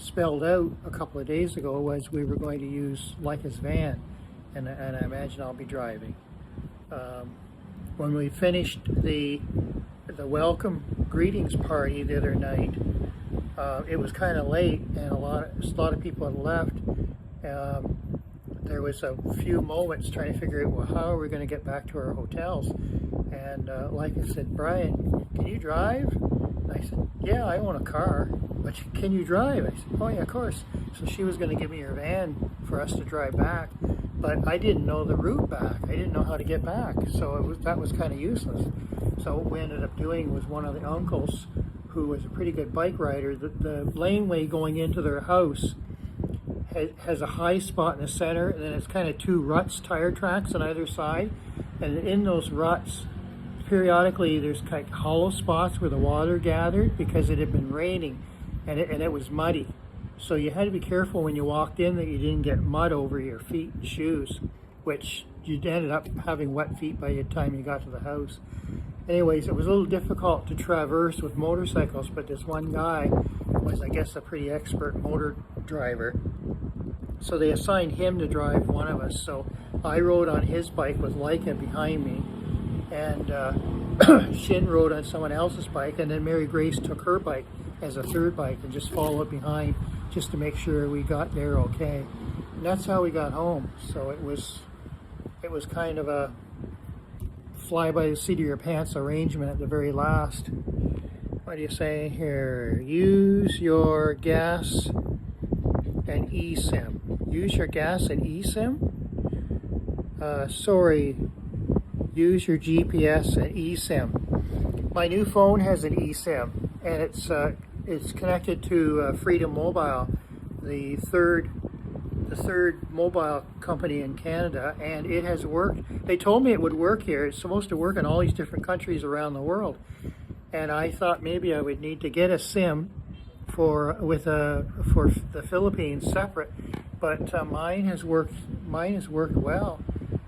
spelled out a couple of days ago was we were going to use Leica's van, and I imagine I'll be driving. When we finished the welcome greetings party the other night, it was kind of late, and a lot of people had left. There was a few moments trying to figure out, well, how are we going to get back to our hotels? And Leica said, "Brian, can you drive?" And I said, "Yeah, I own a car, but can you drive?" I said, "Oh yeah, of course." So she was going to give me her van for us to drive back, but I didn't know the route back. I didn't know how to get back, so that was kind of useless. So what we ended up doing was one of the uncles, who was a pretty good bike rider, the laneway going into their house has a high spot in the center, and then it's kind of two ruts, tire tracks on either side, and in those ruts, periodically there's kind of hollow spots where the water gathered because it had been raining, and it was muddy. So you had to be careful when you walked in that you didn't get mud over your feet and shoes, which you ended up having wet feet by the time you got to the house. Anyways, it was a little difficult to traverse with motorcycles, but this one guy was, I guess, a pretty expert motor driver. So they assigned him to drive one of us. So I rode on his bike with Leica behind me, and Shin rode on someone else's bike, and then Mary Grace took her bike as a third bike and just followed behind just to make sure we got there okay. And that's how we got home. So it was kind of a fly by the seat of your pants arrangement at the very last. What do you say here? Use your gas and eSIM. Use your gas and eSIM? Sorry, use your GPS and eSIM. My new phone has an eSIM, and it's connected to Freedom Mobile, the third mobile company in Canada, and it has worked. They told me it would work here. It's supposed to work in all these different countries around the world, and I thought maybe I would need to get a SIM for the Philippines separate, but mine has worked well.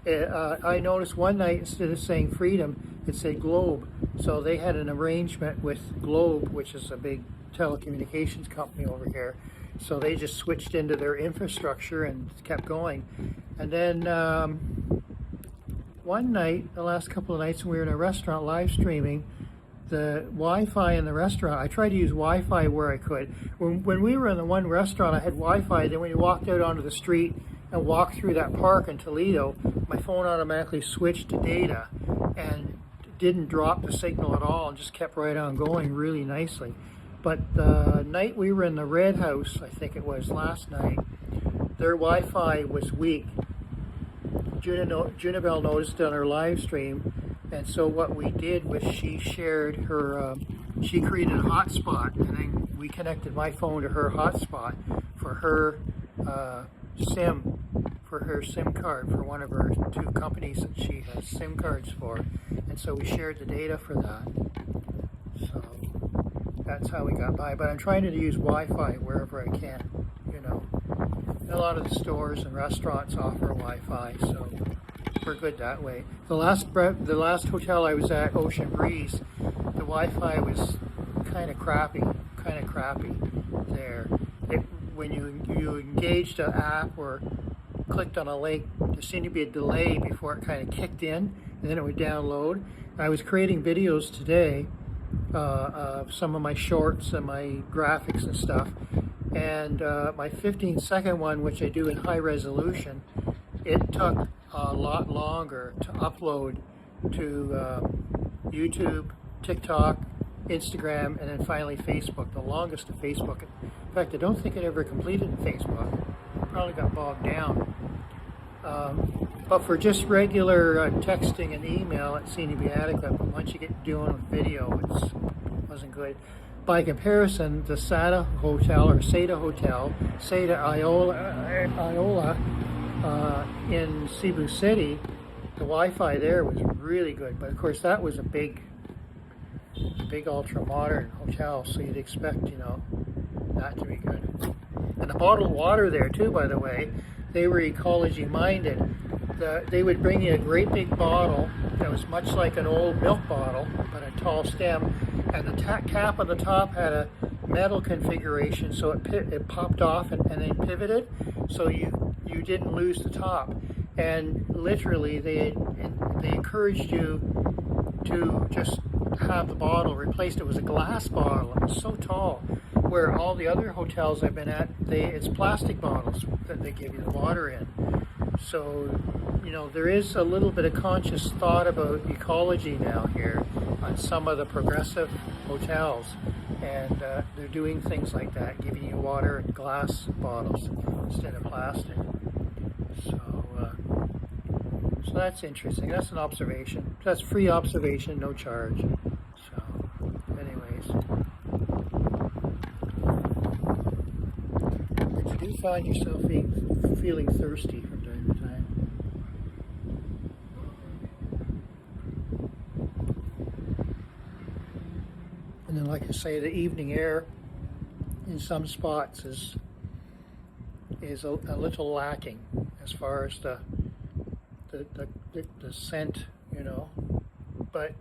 I noticed one night, instead of saying Freedom, it said Globe. So they had an arrangement with Globe, which is a big telecommunications company over here. So they just switched into their infrastructure and kept going. And then one night, the last couple of nights, when we were in a restaurant live streaming, the Wi-Fi in the restaurant, I tried to use Wi-Fi where I could. When we were in the one restaurant, I had Wi-Fi. Then when you walked out onto the street and walked through that park in Toledo, my phone automatically switched to data and didn't drop the signal at all and just kept right on going really nicely. But the night we were in the Red House, I think it was last night, their Wi-Fi was weak. Junabelle noticed on her live stream, and so what we did was she shared her, she created a hotspot, and then we connected my phone to her hotspot for her SIM, for her SIM card for one of her two companies that she has SIM cards for, and so we shared the data for that. So that's how we got by. But I'm trying to use Wi-Fi wherever I can, you know. A lot of the stores and restaurants offer Wi-Fi, so we're good that way. The last hotel I was at, Ocean Breeze, the Wi-Fi was kind of crappy there. When you engaged an app or clicked on a link, there seemed to be a delay before it kind of kicked in, and then it would download. I was creating videos today of some of my shorts and my graphics and stuff, and my 15-second one, which I do in high resolution, it took a lot longer to upload to YouTube, TikTok, Instagram, and then finally Facebook, the longest to Facebook. In fact, I don't think it ever completed in Facebook. It probably got bogged down. But for just regular texting and email, it seemed to be adequate. But once you get doing with video, it wasn't good. By comparison, the Sada Hotel, Sada Iola in Cebu City, the Wi-Fi there was really good. But of course, that was a big ultra-modern hotel, so you'd expect, you know, that to be good. And the bottled water there too, by the way, they were ecology-minded. They would bring you a great big bottle that was much like an old milk bottle, but a tall stem, and the cap on the top had a metal configuration, so it popped off and then pivoted, so you didn't lose the top. And literally, they encouraged you to just have the bottle replaced. It was a glass bottle. It was so tall. Where all the other hotels I've been at, it's plastic bottles that they give you the water in. So, you know, there is a little bit of conscious thought about ecology now here on some of the progressive hotels, and they're doing things like that, giving you water in glass bottles instead of plastic. So that's interesting. That's an observation. That's free observation, no charge. So, anyways. But you do find yourself feeling thirsty from time to time. And then, like I say, the evening air in some spots is a little lacking as far as the scent, you know, but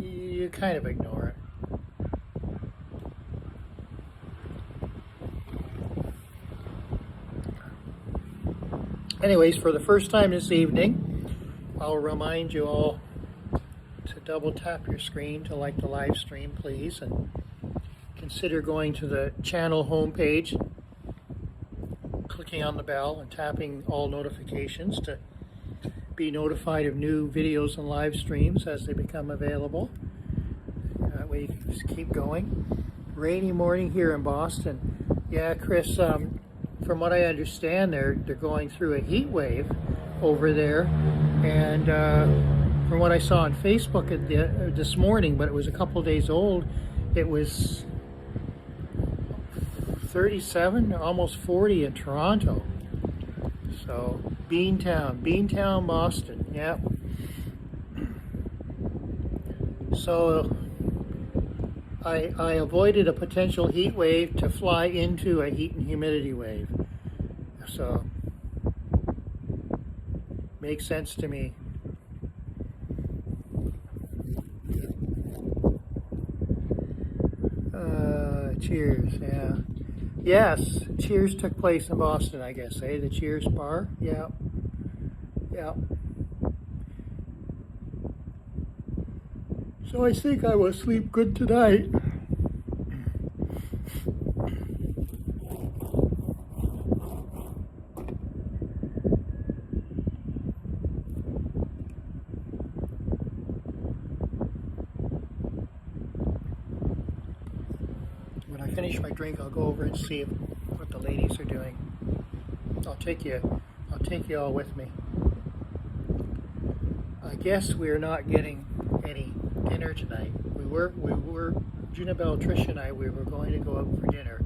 you kind of ignore it. Anyways, for the first time this evening, I'll remind you all to double tap your screen to like the live stream, please, and consider going to the channel homepage, clicking on the bell and tapping all notifications to be notified of new videos and live streams as they become available. That way you can just keep going. Rainy morning here in Boston. Yeah, Chris, from what I understand, they're going through a heat wave over there, and from what I saw on Facebook this morning, but it was a couple days old, it was 37, almost 40 in Toronto. So, Beantown, Boston, yeah. So, I avoided a potential heat wave to fly into a heat and humidity wave. So, makes sense to me. Cheers, yeah. Yes, Cheers took place in Boston, I guess, eh? The Cheers bar, yeah. Yeah. So I think I will sleep good tonight. When I finish my drink, I'll go over and see what the ladies are doing. I'll take you all with me. I guess we're not getting any dinner tonight. We were Junabelle, Trish and I, we were going to go out for dinner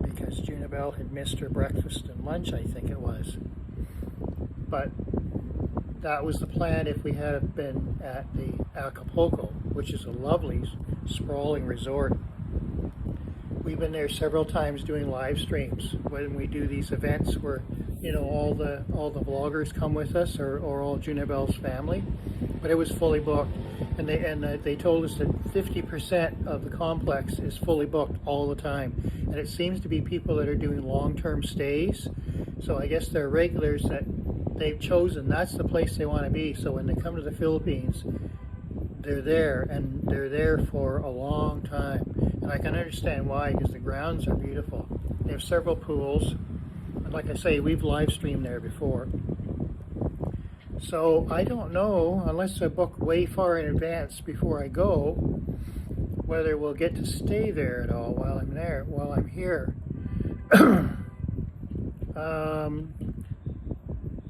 because Junabelle had missed her breakfast and lunch, I think it was. But that was the plan if we had been at the Acapulco, which is a lovely, sprawling resort. We've been there several times doing live streams when we do these events where, you know, all the vloggers come with us, or all Junabelle's family. But it was fully booked, and they told us that 50% of the complex is fully booked all the time, and it seems to be people that are doing long-term stays. So I guess they're regulars that they've chosen. That's the place they want to be. So when they come to the Philippines, they're there, and they're there for a long time. And I can understand why, because the grounds are beautiful. They have several pools. And like I say, we've live streamed there before. So I don't know, unless I book way far in advance before I go, whether we'll get to stay there at all while I'm here.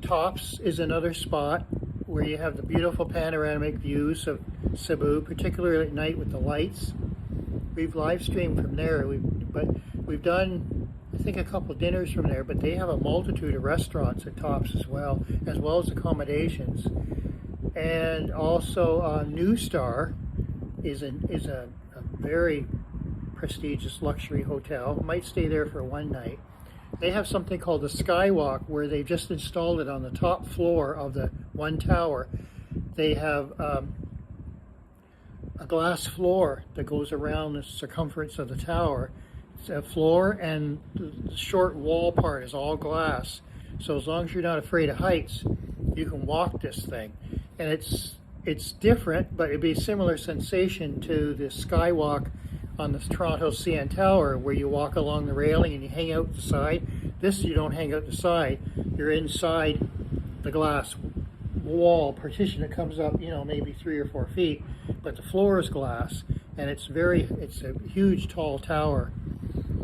Tops is another spot where you have the beautiful panoramic views of Cebu, particularly at night with the lights. We've live streamed from there, but we've done, I think, a couple of dinners from there, but they have a multitude of restaurants at Tops as well as accommodations. And also New Star is a very prestigious luxury hotel. Might stay there for one night. They have something called the Skywalk, where they've just installed it on the top floor of the one tower. They have a glass floor that goes around the circumference of the tower. It's a floor, and the short wall part is all glass. So as long as you're not afraid of heights, you can walk this thing. And it's different, but it'd be a similar sensation to the skywalk on the Toronto CN Tower, where you walk along the railing and you hang out the side. This, you don't hang out the side. You're inside the glass wall partition that comes up, you know, maybe 3 or 4 feet, but the floor is glass, and it's a huge tall tower.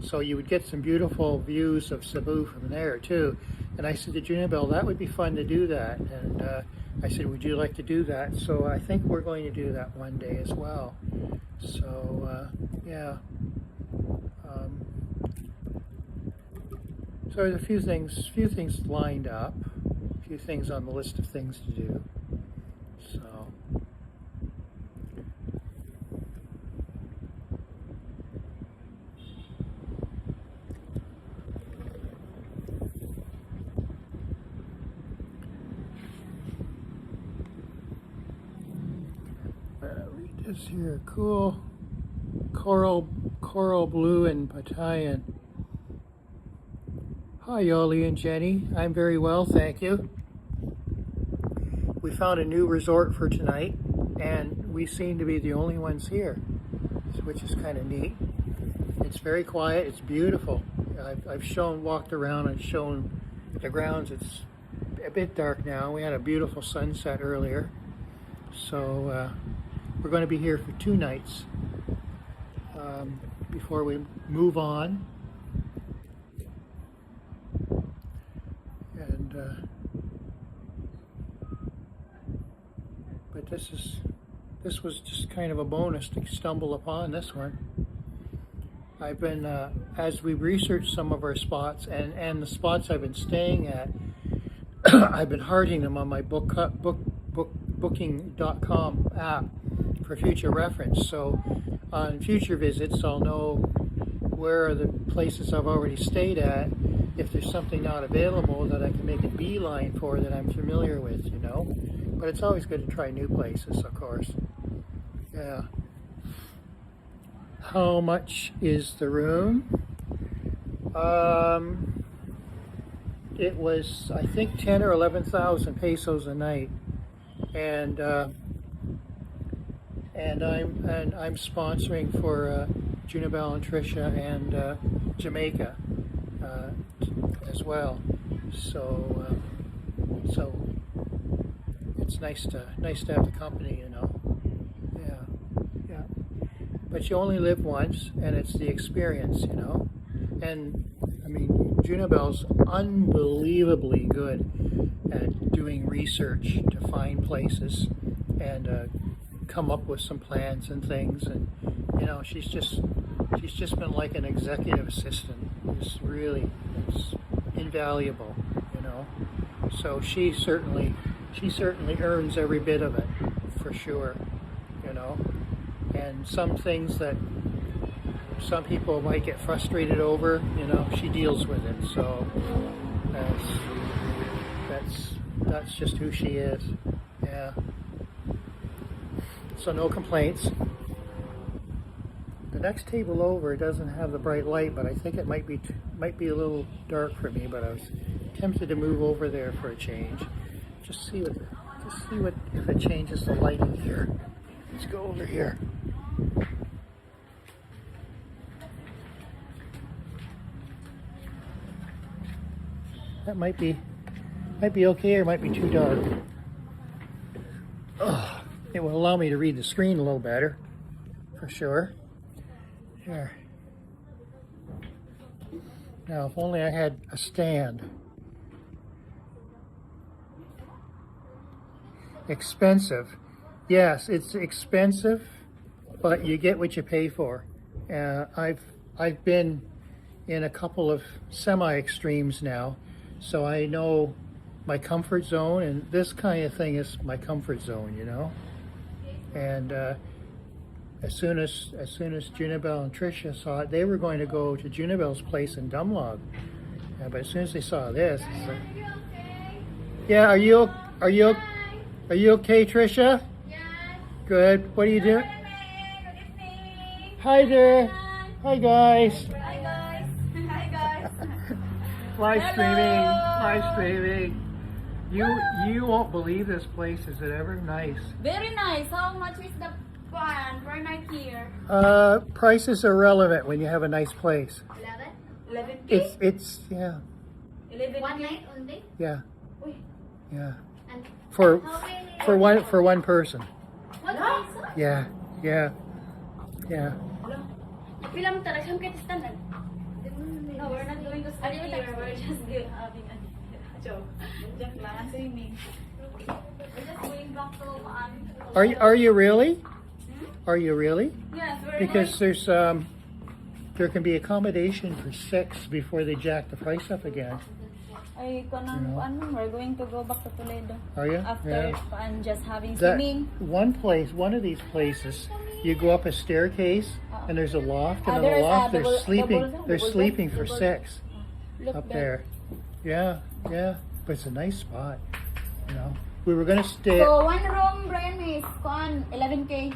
So you would get some beautiful views of Cebu from there too. And I said to Junibel, that would be fun to do that. And I said, would you like to do that? So I think we're going to do that one day as well. So yeah. So there's a few things lined up, a few things on the list of things to do. So. Read this here. Cool. Coral blue and battalion. Hi, Yoli and Jenny. I'm very well, thank you. We found a new resort for tonight, and we seem to be the only ones here, which is kind of neat. It's very quiet. It's beautiful. I've walked around and shown the grounds. It's a bit dark now. We had a beautiful sunset earlier, so we're going to be here for 2 nights before we move on. And but this was just kind of a bonus to stumble upon this one. I've been as we researched some of our spots and the spots I've been staying at, I've been hearting them on my booking.com app for future reference. So on future visits, I'll know where are the places I've already stayed at, if there's something not available that I can make a beeline for that I'm familiar with, you know. But it's always good to try new places, of course. Yeah. How much is the room? It was, I think, 10 or 11,000 pesos a night, and I'm sponsoring for Junibel and Tricia and Jamaica as well. So so it's nice to have the company, you know. Yeah. But you only live once, and it's the experience, you know. And I mean, Junibel's unbelievably good at doing research to find places and come up with some plans and things, and you know, she's just been like an executive assistant. It's invaluable, you know. So she certainly earns every bit of it, for sure, you know. And some things that some people might get frustrated over, you know, she deals with it. So that's just who she is. Yeah. So no complaints. The next table over doesn't have the bright light, but I think it might be a little dark for me. But I was tempted to move over there for a change. Just see what if it changes the lighting here. Let's go over here. That might be okay, or it might be too dark. Oh, it will allow me to read the screen a little better, for sure. Here. Now, if only I had a stand. Expensive. Yes, it's expensive, but you get what you pay for. I've been in a couple of semi-extremes now, so I know my comfort zone, and this kind of thing is my comfort zone, you know. And as soon as Junibel and Tricia saw it, they were going to go to Junibel's place in Dumlog. But as soon as they saw this, it's like, yeah, are you okay, Tricia? Yes. Good. What are you doing? Hi there. Hi guys. Hi guys. Hi guys. Live Hello. streaming. Live streaming. You won't believe this place. Is it ever nice? Very nice. How much is the plan per night here? Prices are relevant when you have a nice place. 11K? It's yeah 11K? One night only? yeah Uy. yeah And for how many? for one person. What Yeah. peso? Yeah yeah yeah. Pila mo talaga siyang kitistanan? No, we're not going to stay here. We're just having a joke. Joke lang. I'm swimming. We're just going back to Are you really? Are you really? Yes, we're Because going. there's there can be accommodation for 6 before they jack the price up again. Ay, we're going to go back to Toledo. Are you? After and just having That swimming. one of these places, you go up a staircase and there's a loft, and in There the is a loft they're double sleeping bed, for double 6 Look up there. there. Yeah, but it's a nice spot. You know, we were gonna stay. So, one room, Brian, is 11K.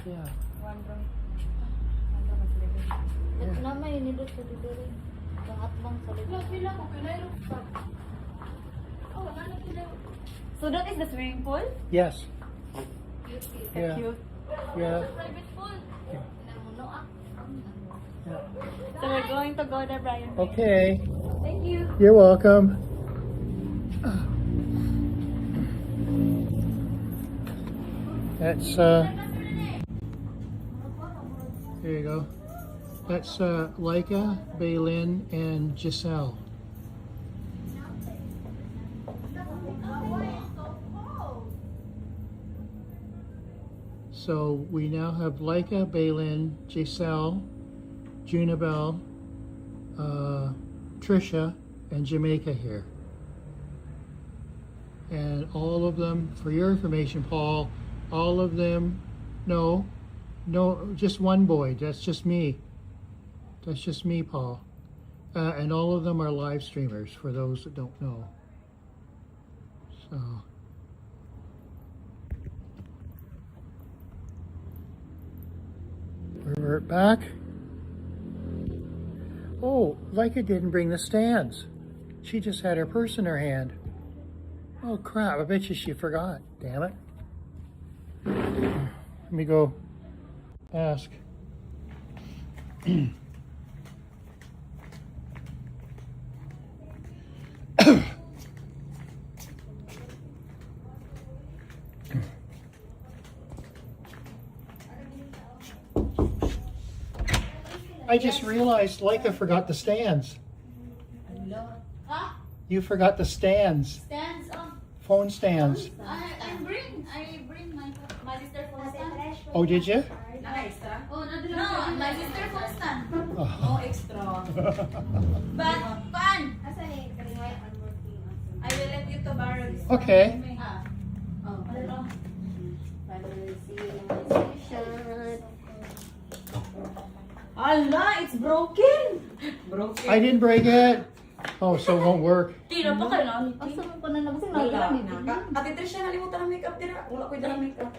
Yeah. One room. Ito naman yung nilot sa dito rin. Lahat lang sa likod. So, that is the swimming pool? Yes. Yeah. Cute. Yeah. Private pool. Yeah. So, we're going to go there, Brian. Okay. Thank you. You're welcome. That's there you go. That's Leica, Baylin, and Giselle. So we now have Leica, Baylin, Giselle, Junabelle, Trisha, and Jamaica here. And all of them, for your information, Paul, all of them, no, just one boy. That's just me. That's just me, Paul. And all of them are live streamers, for those that don't know. So. We're back. Oh, Leica didn't bring the stands. She just had her purse in her hand. Oh crap, I bet you she forgot. Damn it. Let me go ask. I just realized Leica forgot the stands. Huh? You forgot the stands. Stands on. Phone stands. I bring my sister phone stand. Oh, did you? Oh, no, my sister phone stand. Oh. Extra. But, fun. I will let you to borrow this. Okay. Ah. Oh, ano? Allah, it's broken. Broken. I didn't break it. Oh, so it won't work. Tira pa kayo na. Asa mo pa na nabasing Wala. nagdala Ate Trisha, nalimutan ang makeup dira. Wala ko yung makeup.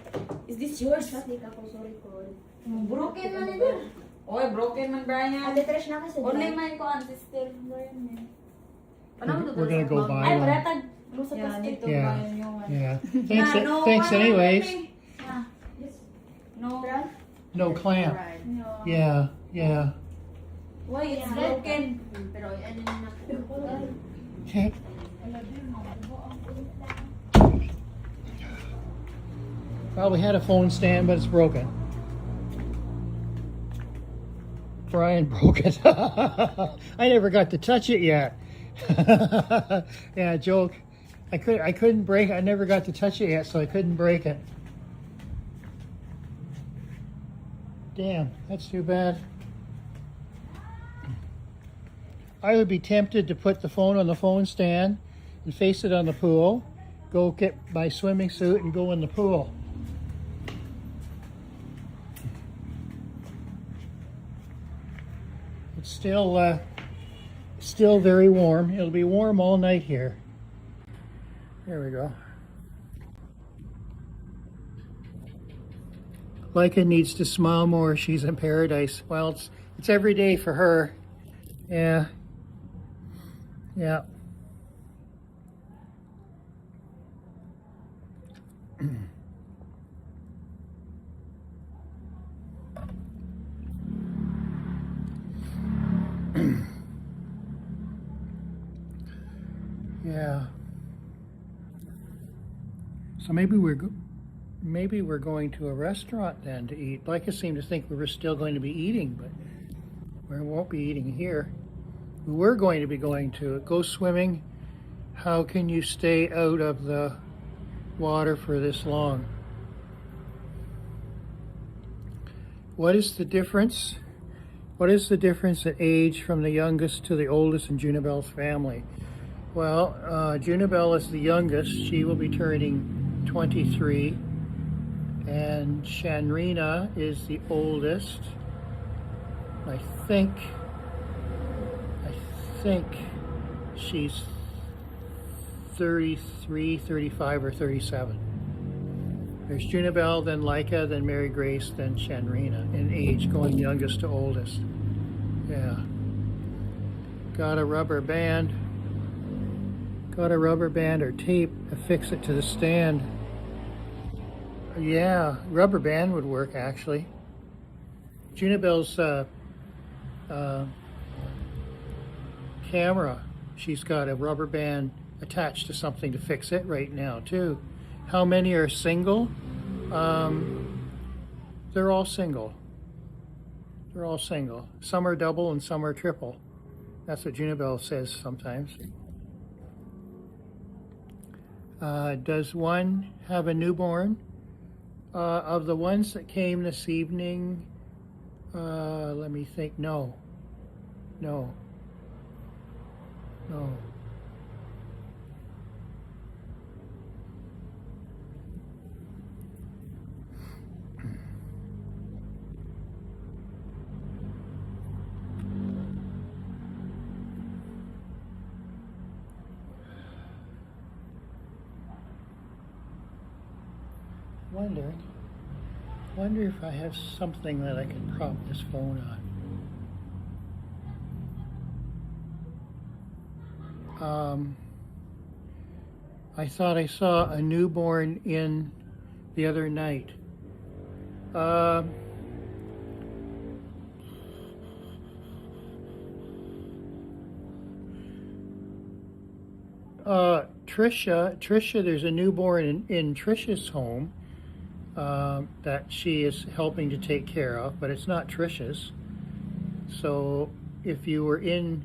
Is this yours? Broken man ito. Oy, broken man, Brian. Ate Trish na kasi. Only my kuan, sister. Brian. We're gonna go buy Ay, one. maratag. Lusa pa need to stick. Yeah. buy a new one. Yeah. Na, no, Thanks ano, anyways. Ah, yes. No. No clamp. Right. No. Yeah, yeah. Why, it's broken. Pero ano na Okay. Well, we had a phone stand, but it's broken. Brian broke it. I never got to touch it yet. Yeah, joke. I couldn't break it. I never got to touch it yet, so I couldn't break it. Damn, that's too bad. I would be tempted to put the phone on the phone stand and face it on the pool, go get my swimming suit and go in the pool. It's still very warm. It'll be warm all night here. There we go. Leica needs to smile more. She's in paradise. Well, it's every day for her. Yeah. Yeah. Yeah. So maybe we're going to a restaurant then to eat. Leica seemed to think we were still going to be eating, but we won't be eating here. We were going to be going to go swimming. How can you stay out of the water for this long? What is the difference? What is the difference in age from the youngest to the oldest in Junibel's family? Well, Junibel is the youngest. She will be turning 23. And Shanrina is the oldest. I think she's 33, 35, or 37. There's Junibel, then Leica, then Mary Grace, then Shanrina in age, going youngest to oldest. Yeah. Got a rubber band or tape to fix it to the stand. Yeah, rubber band would work actually. Junibel's camera, she's got a rubber band attached to something to fix it right now too. How many are single? They're all single. They're all single. Some are double and some are triple. That's what Junibel says sometimes. Does one have a newborn? Of the ones that came this evening, let me think. No. Wonder if I have something that I can prop this phone on. I thought I saw a newborn in the other night. Trisha, there's a newborn in Trisha's home. That she is helping to take care of, but it's not Trisha's. So if you were in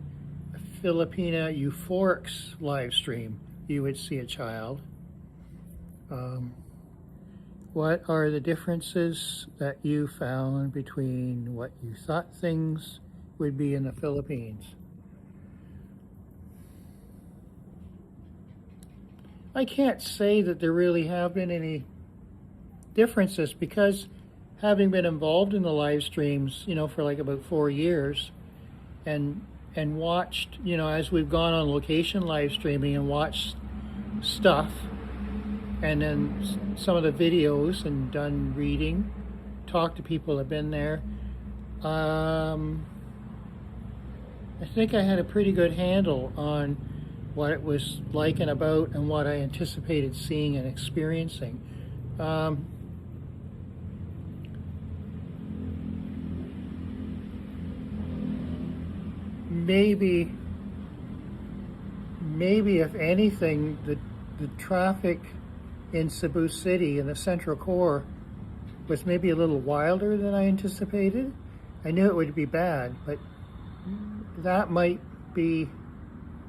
Filipina Euphoric's live stream, you would see a child. What are the differences that you found between what you thought things would be in the Philippines? I can't say that there really have been any differences, because having been involved in the live streams, for like about 4 years, and watched, as we've gone on location live streaming and watched stuff, and then some of the videos and done reading, talked to people that have been there, I think I had a pretty good handle on what it was like and about, and what I anticipated seeing and experiencing. Maybe if anything, the traffic in Cebu City in the Central Core was maybe a little wilder than I anticipated. I knew it would be bad, but that might be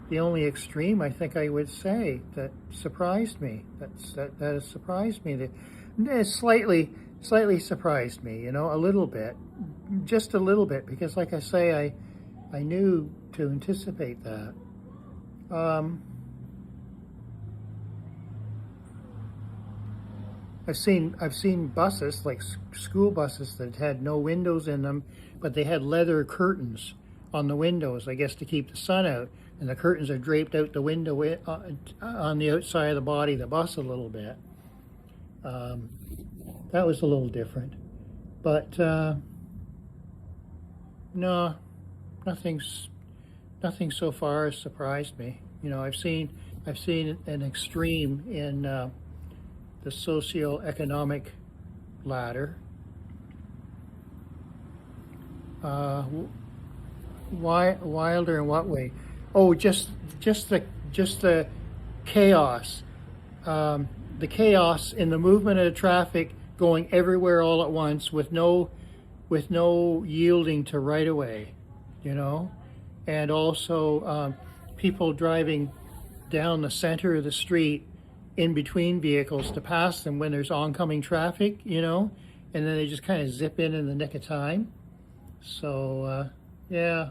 the only extreme I think I would say that surprised me. That has surprised me. It slightly surprised me, a little bit, just a little bit, because like I say, I knew to anticipate that. I've seen buses, like school buses, that had no windows in them, but they had leather curtains on the windows, I guess to keep the sun out, and the curtains are draped out the window on the outside of the body of the bus a little bit. That was a little different. But no, nothing so far has surprised me. You know, I've seen an extreme in the socioeconomic ladder. Wilder in what way? Oh, just the chaos. The chaos in the movement of the traffic going everywhere all at once with no yielding to right of way, you know, and also people driving down the center of the street in between vehicles to pass them when there's oncoming traffic, you know, and then they just kind of zip in the nick of time. So yeah.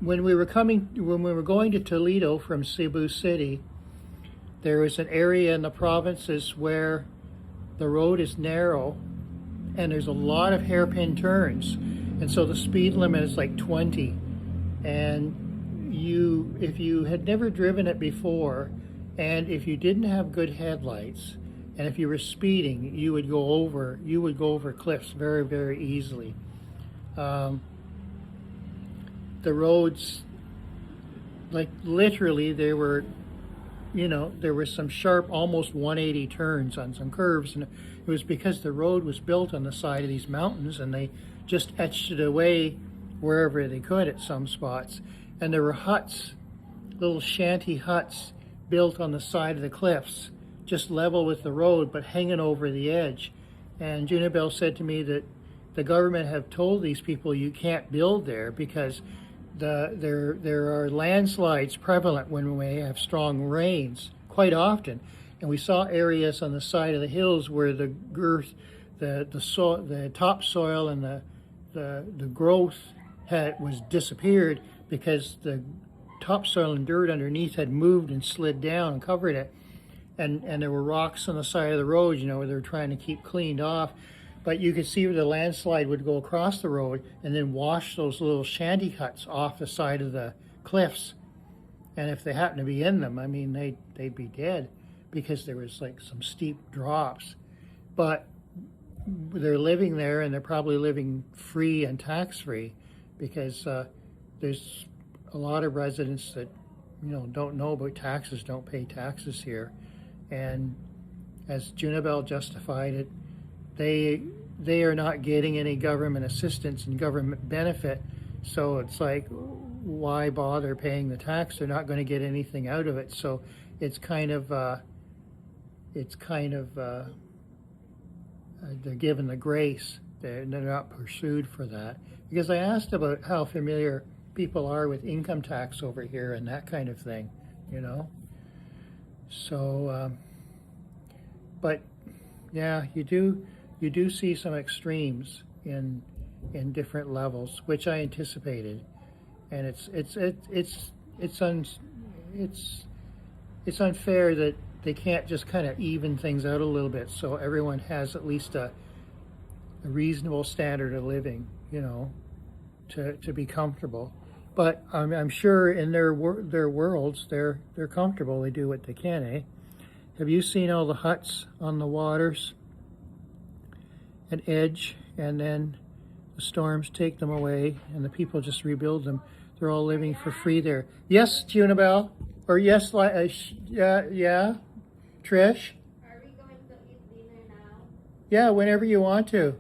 When we were going to Toledo from Cebu City, there was an area in the provinces where the road is narrow and there's a lot of hairpin turns, and so the speed limit is like 20. And if you had never driven it before, and if you didn't have good headlights, and if you were speeding, you would go over cliffs very, very easily. The roads, like literally, there were some sharp, almost 180 turns on some curves, and it was because the road was built on the side of these mountains, and they just etched it away wherever they could at some spots. And there were huts, little shanty huts, built on the side of the cliffs, just level with the road, but hanging over the edge. And Junibel said to me that the government have told these people you can't build there because there are landslides prevalent when we have strong rains quite often. And we saw areas on the side of the hills where the girth, the topsoil and the growth was disappeared because the topsoil and dirt underneath had moved and slid down and covered it. And there were rocks on the side of the road, you know, where they were trying to keep cleaned off. But you could see where the landslide would go across the road and then wash those little shanty huts off the side of the cliffs. And if they happened to be in them, I mean, they'd be dead because there was like some steep drops. But they're living there, and they're probably living free and tax-free because there's a lot of residents that, you know, don't know about taxes, don't pay taxes here. And as Junibel justified it, they are not getting any government assistance and government benefit, so it's like, why bother paying the tax? They're not going to get anything out of it. So it's kind of they're given the grace. They're not pursued for that. Because I asked about how familiar people are with income tax over here and that kind of thing, you know. So, but yeah, you do see some extremes in different levels, which I anticipated, and it's unfair that they can't just kind of even things out a little bit, so everyone has at least a reasonable standard of living, you know, to be comfortable. But I'm sure in their worlds they're comfortable. They do what they can, eh? Have you seen all the huts on the waters at Edge, and then the storms take them away and the people just rebuild them? They're all living for free there. Yes, Junibel? Or yes, yeah, Trish? Are we going to eat dinner now? Yeah, whenever you want to.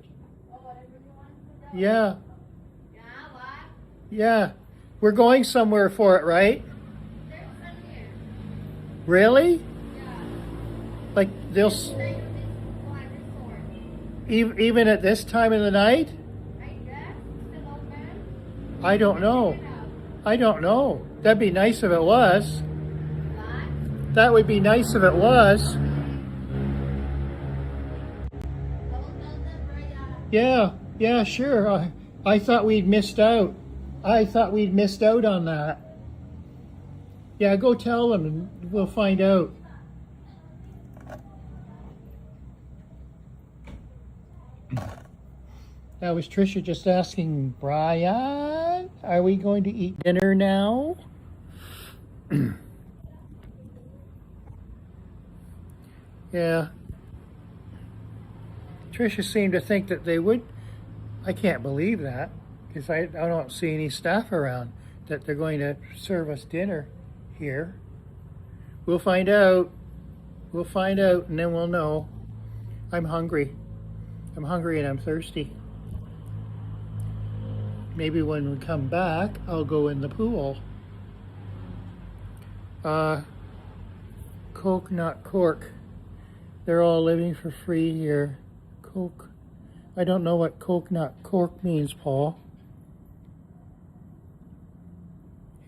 Oh, whatever you want to do. Yeah, Yeah, what? yeah. We're going somewhere for it, right? There's one here. Really? Yeah. Like they'll Stay with this one resort. even at this time of the night? I guess it's still open. I don't know. Check it out. I don't know. That'd be nice if it was. What? That would be nice if it was. I will tell them right Yeah, sure. I thought we'd missed out. I thought we'd missed out on that. Yeah, go tell them and we'll find out. That was Trisha just asking Brian, are we going to eat dinner now? Yeah. Tricia seemed to think that they would. I can't believe that because I don't see any staff around that they're going to serve us dinner here. We'll find out. We'll find out and then we'll know. I'm hungry. I'm hungry and I'm thirsty. Maybe when we come back, I'll go in the pool. Coke, not cork. They're all living for free here. Coke. I don't know what coke, not cork means, Paul.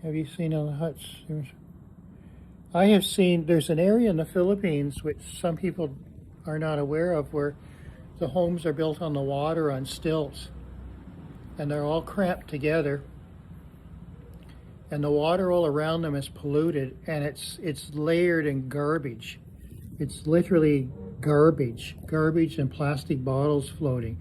Have you seen all the huts? I have seen, there's an area in the Philippines which some people are not aware of where the homes are built on the water on stilts. And they're all cramped together. And the water all around them is polluted and it's layered in garbage. It's literally garbage and plastic bottles floating.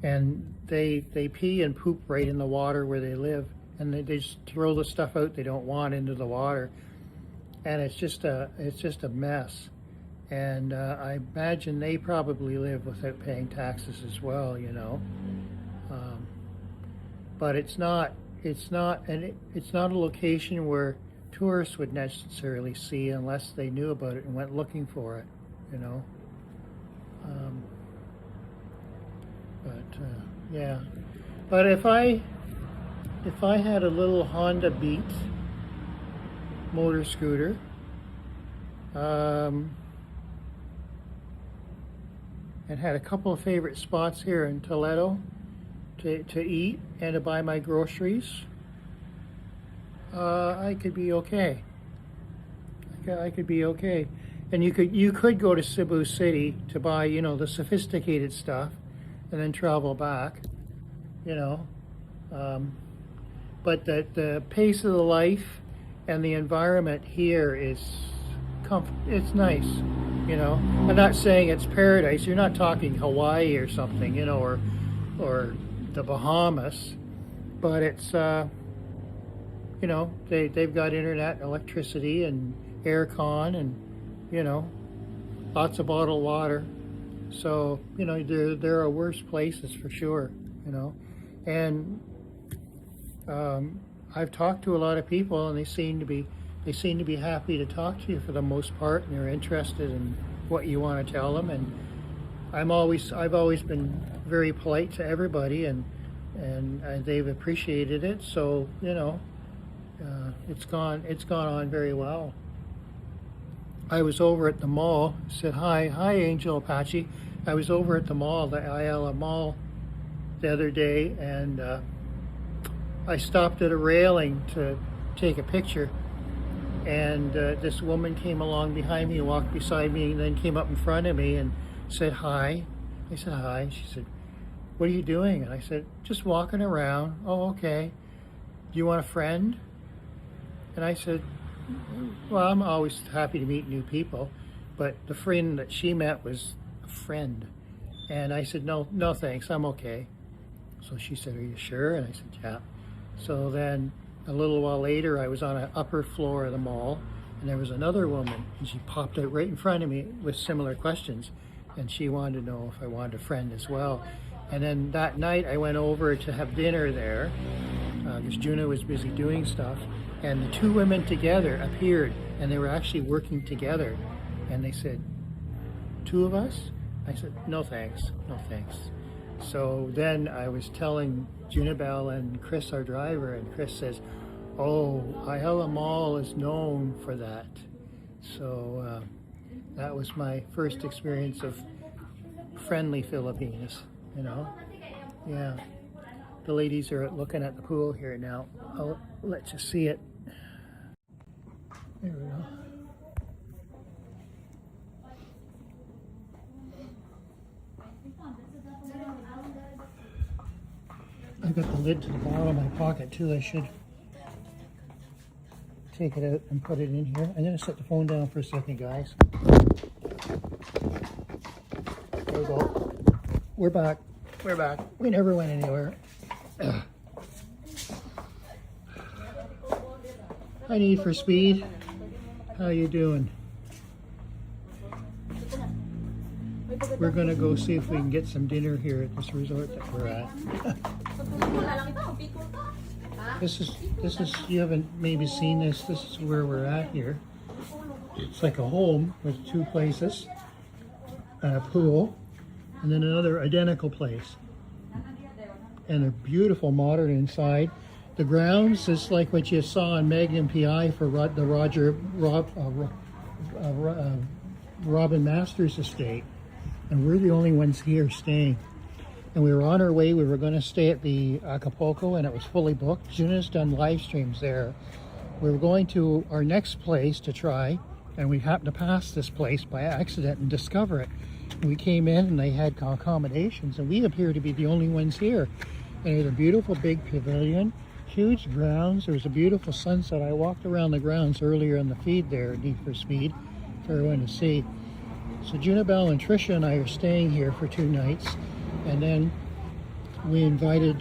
And they pee and poop right in the water where they live. And they just throw the stuff out they don't want into the water. And it's just a mess. And I imagine they probably live without paying taxes as well, you know. But it's not a location where tourists would necessarily see unless they knew about it and went looking for it, you know. Yeah. But if I had a little Honda Beat motor scooter, and had a couple of favorite spots here in Toledo to eat and to buy my groceries, I could be okay. I could be okay. And you could go to Cebu City to buy, you know, the sophisticated stuff and then travel back, you know. But the pace of the life and the environment here is it's nice, you know. I'm not saying it's paradise. You're not talking Hawaii or something, you know, or the Bahamas, but it's you know, they've got internet, electricity, and aircon, and you know, lots of bottled water. So you know, there are worse places for sure, you know. And I've talked to a lot of people, and they seem to be happy to talk to you for the most part, and they're interested in what you want to tell them. And I've always been very polite to everybody, and they've appreciated it. So you know, it's gone on very well. I was over at the mall. Said hi, Angel Apache. I was over at the mall, the Ayala Mall, the other day, and I stopped at a railing to take a picture. And this woman came along behind me, walked beside me, and then came up in front of me and said hi. I said hi. She said, "What are you doing?" And I said, "Just walking around." "Oh, okay. Do you want a friend?" And I said, "Well, I'm always happy to meet new people, but the friend that she met was a friend." And I said, no, thanks, I'm okay. So she said, "Are you sure?" And I said, "Yeah." So then a little while later, I was on an upper floor of the mall, and there was another woman, and she popped out right in front of me with similar questions, and she wanted to know if I wanted a friend as well. And then that night, I went over to have dinner there, because Juno was busy doing stuff, and the two women together appeared, and they were actually working together, and they said, "Two of us?" I said, "No thanks, no thanks." So then I was telling Junibel and Chris, our driver, and Chris says, "Oh, Ayala Mall is known for that." So that was my first experience of friendly Filipinos, you know. Yeah. The ladies are looking at the pool here now. I'll let you see it. There we go. I've got the lid to the bottom of my pocket too. I should take it out and put it in here. I'm going to set the phone down for a second, guys. There we go. We're back. We're back. We never went anywhere. Hi, Need for Speed. How you doing? we're gonna go see if we can get some dinner here at this resort that we're at. This is you haven't maybe seen this. This is where we're at here. It's like a home with two places and a pool, and then another identical place. And they're beautiful, modern inside. The grounds is like what you saw on Magnum PI for the Robin Masters estate, and we're the only ones here staying. And we were on our way. We were going to stay at the Acapulco, and it was fully booked. Juna's done live streams there. We were going to our next place to try, and we happened to pass this place by accident and discover it. And we came in, and they had accommodations, and we appear to be the only ones here. And it was a beautiful big pavilion, huge grounds. There was a beautiful sunset. I walked around the grounds earlier in the feed there, Need for Speed, for everyone to see. So Junabelle and Trisha and I are staying here for 2 nights. And then we invited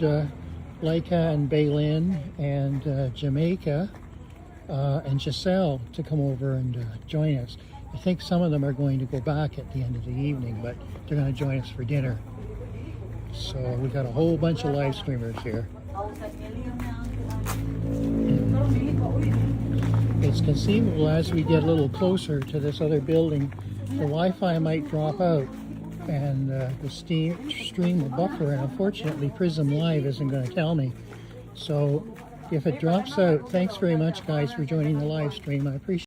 Laika and Baylin and Jamaica and Giselle to come over and join us. I think some of them are going to go back at the end of the evening, but they're going to join us for dinner. So we got a whole bunch of live streamers here. It's conceivable as we get a little closer to this other building, the Wi-Fi might drop out and the stream will buffer, and unfortunately Prism Live isn't going to tell me. So if it drops out, thanks very much guys for joining the live stream. I appreciate it.